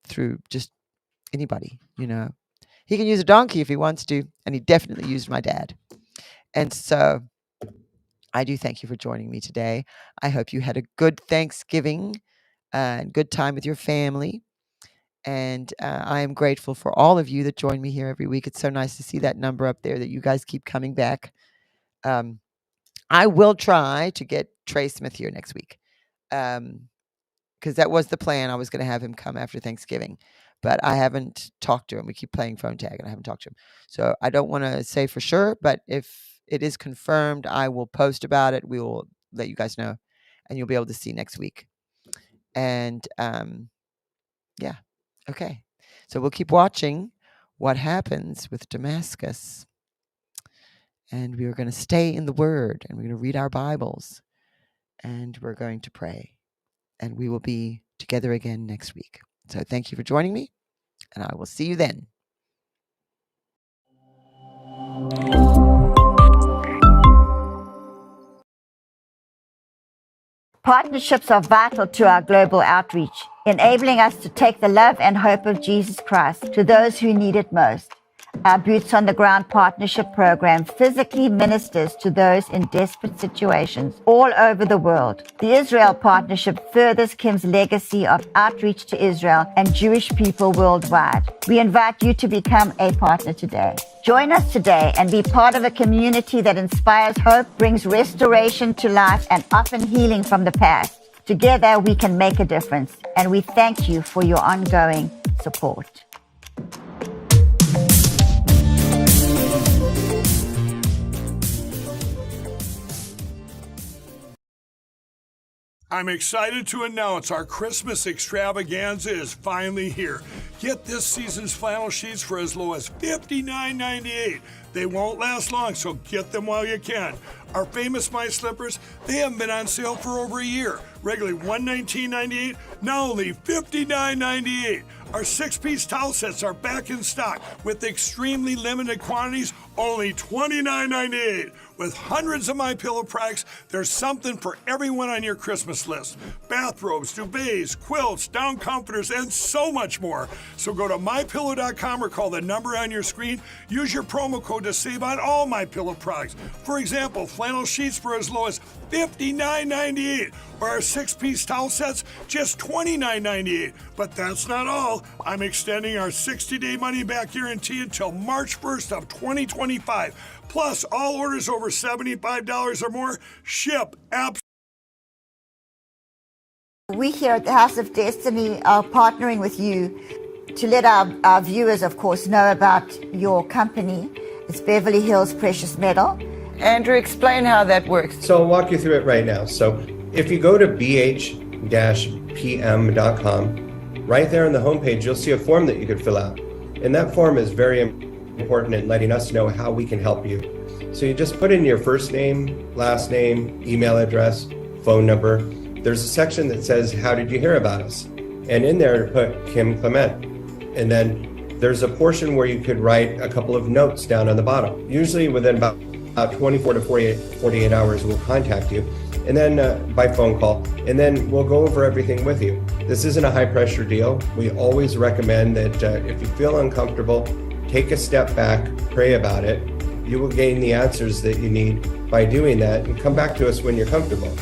through just anybody, He can use a donkey if he wants to, and he definitely used my dad. And so I do thank you for joining me today. I hope you had a good Thanksgiving and good time with your family. And I am grateful for all of you that join me here every week. It's so nice to see that number up there that you guys keep coming back. I will try to get Trey Smith here next week because that was the plan. I was going to have him come after Thanksgiving, but I haven't talked to him. We keep playing phone tag and I haven't talked to him. So I don't want to say for sure, but if it is confirmed, I will post about it. We will let you guys know and you'll be able to see next week. And yeah. Okay. So we'll keep watching what happens with Damascus. And we are going to stay in the Word, and we're going to read our Bibles, and we're going to pray. And we will be together again next week. So thank you for joining me, and I will see you then. Partnerships are vital to our global outreach, enabling us to take the love and hope of Jesus Christ to those who need it most. Our Boots on the Ground Partnership Program physically ministers to those in desperate situations all over the world. The Israel Partnership furthers Kim's legacy of outreach to Israel and Jewish people worldwide. We invite you to become a partner today. Join us today and be part of a community that inspires hope, brings restoration to life, and often healing from the past. Together, we can make a difference, and we thank you for your ongoing support. I'm excited to announce our Christmas extravaganza is finally here. Get this season's flannel sheets for as low as $59.98. They won't last long, so get them while you can. Our famous My Slippers, they haven't been on sale for over a year. Regularly $119.98, now only $59.98. Our 6-piece towel sets are back in stock with extremely limited quantities, only $29.98. With hundreds of MyPillow products, there's something for everyone on your Christmas list. Bathrobes, duvets, quilts, down comforters, and so much more. So go to MyPillow.com or call the number on your screen. Use your promo code to save on all MyPillow products. For example, flannel sheets for as low as $59.98, or our 6-piece towel sets, just $29.98. But that's not all. I'm extending our 60-day money-back guarantee until March 1st of 2025. Plus, all orders over $75 or more ship absolutely. We here at the House of Destiny are partnering with you to let our viewers, of course, know about your company. It's Beverly Hills Precious Metal. Andrew, explain how that works. So I'll walk you through it right now. So if you go to bh-pm.com, right there on the homepage, you'll see a form that you could fill out. And that form is very important in letting us know how we can help you. So you just put in your first name, last name, email address, phone number. There's a section that says, how did you hear about us? And in there, put Kim Clement. And then there's a portion where you could write a couple of notes down on the bottom. Usually within about 24 to 48 hours, we'll contact you. And then by phone call, and then we'll go over everything with you. This isn't a high pressure deal. We always recommend that if you feel uncomfortable, take a step back, pray about it. You will gain the answers that you need by doing that, and come back to us when you're comfortable.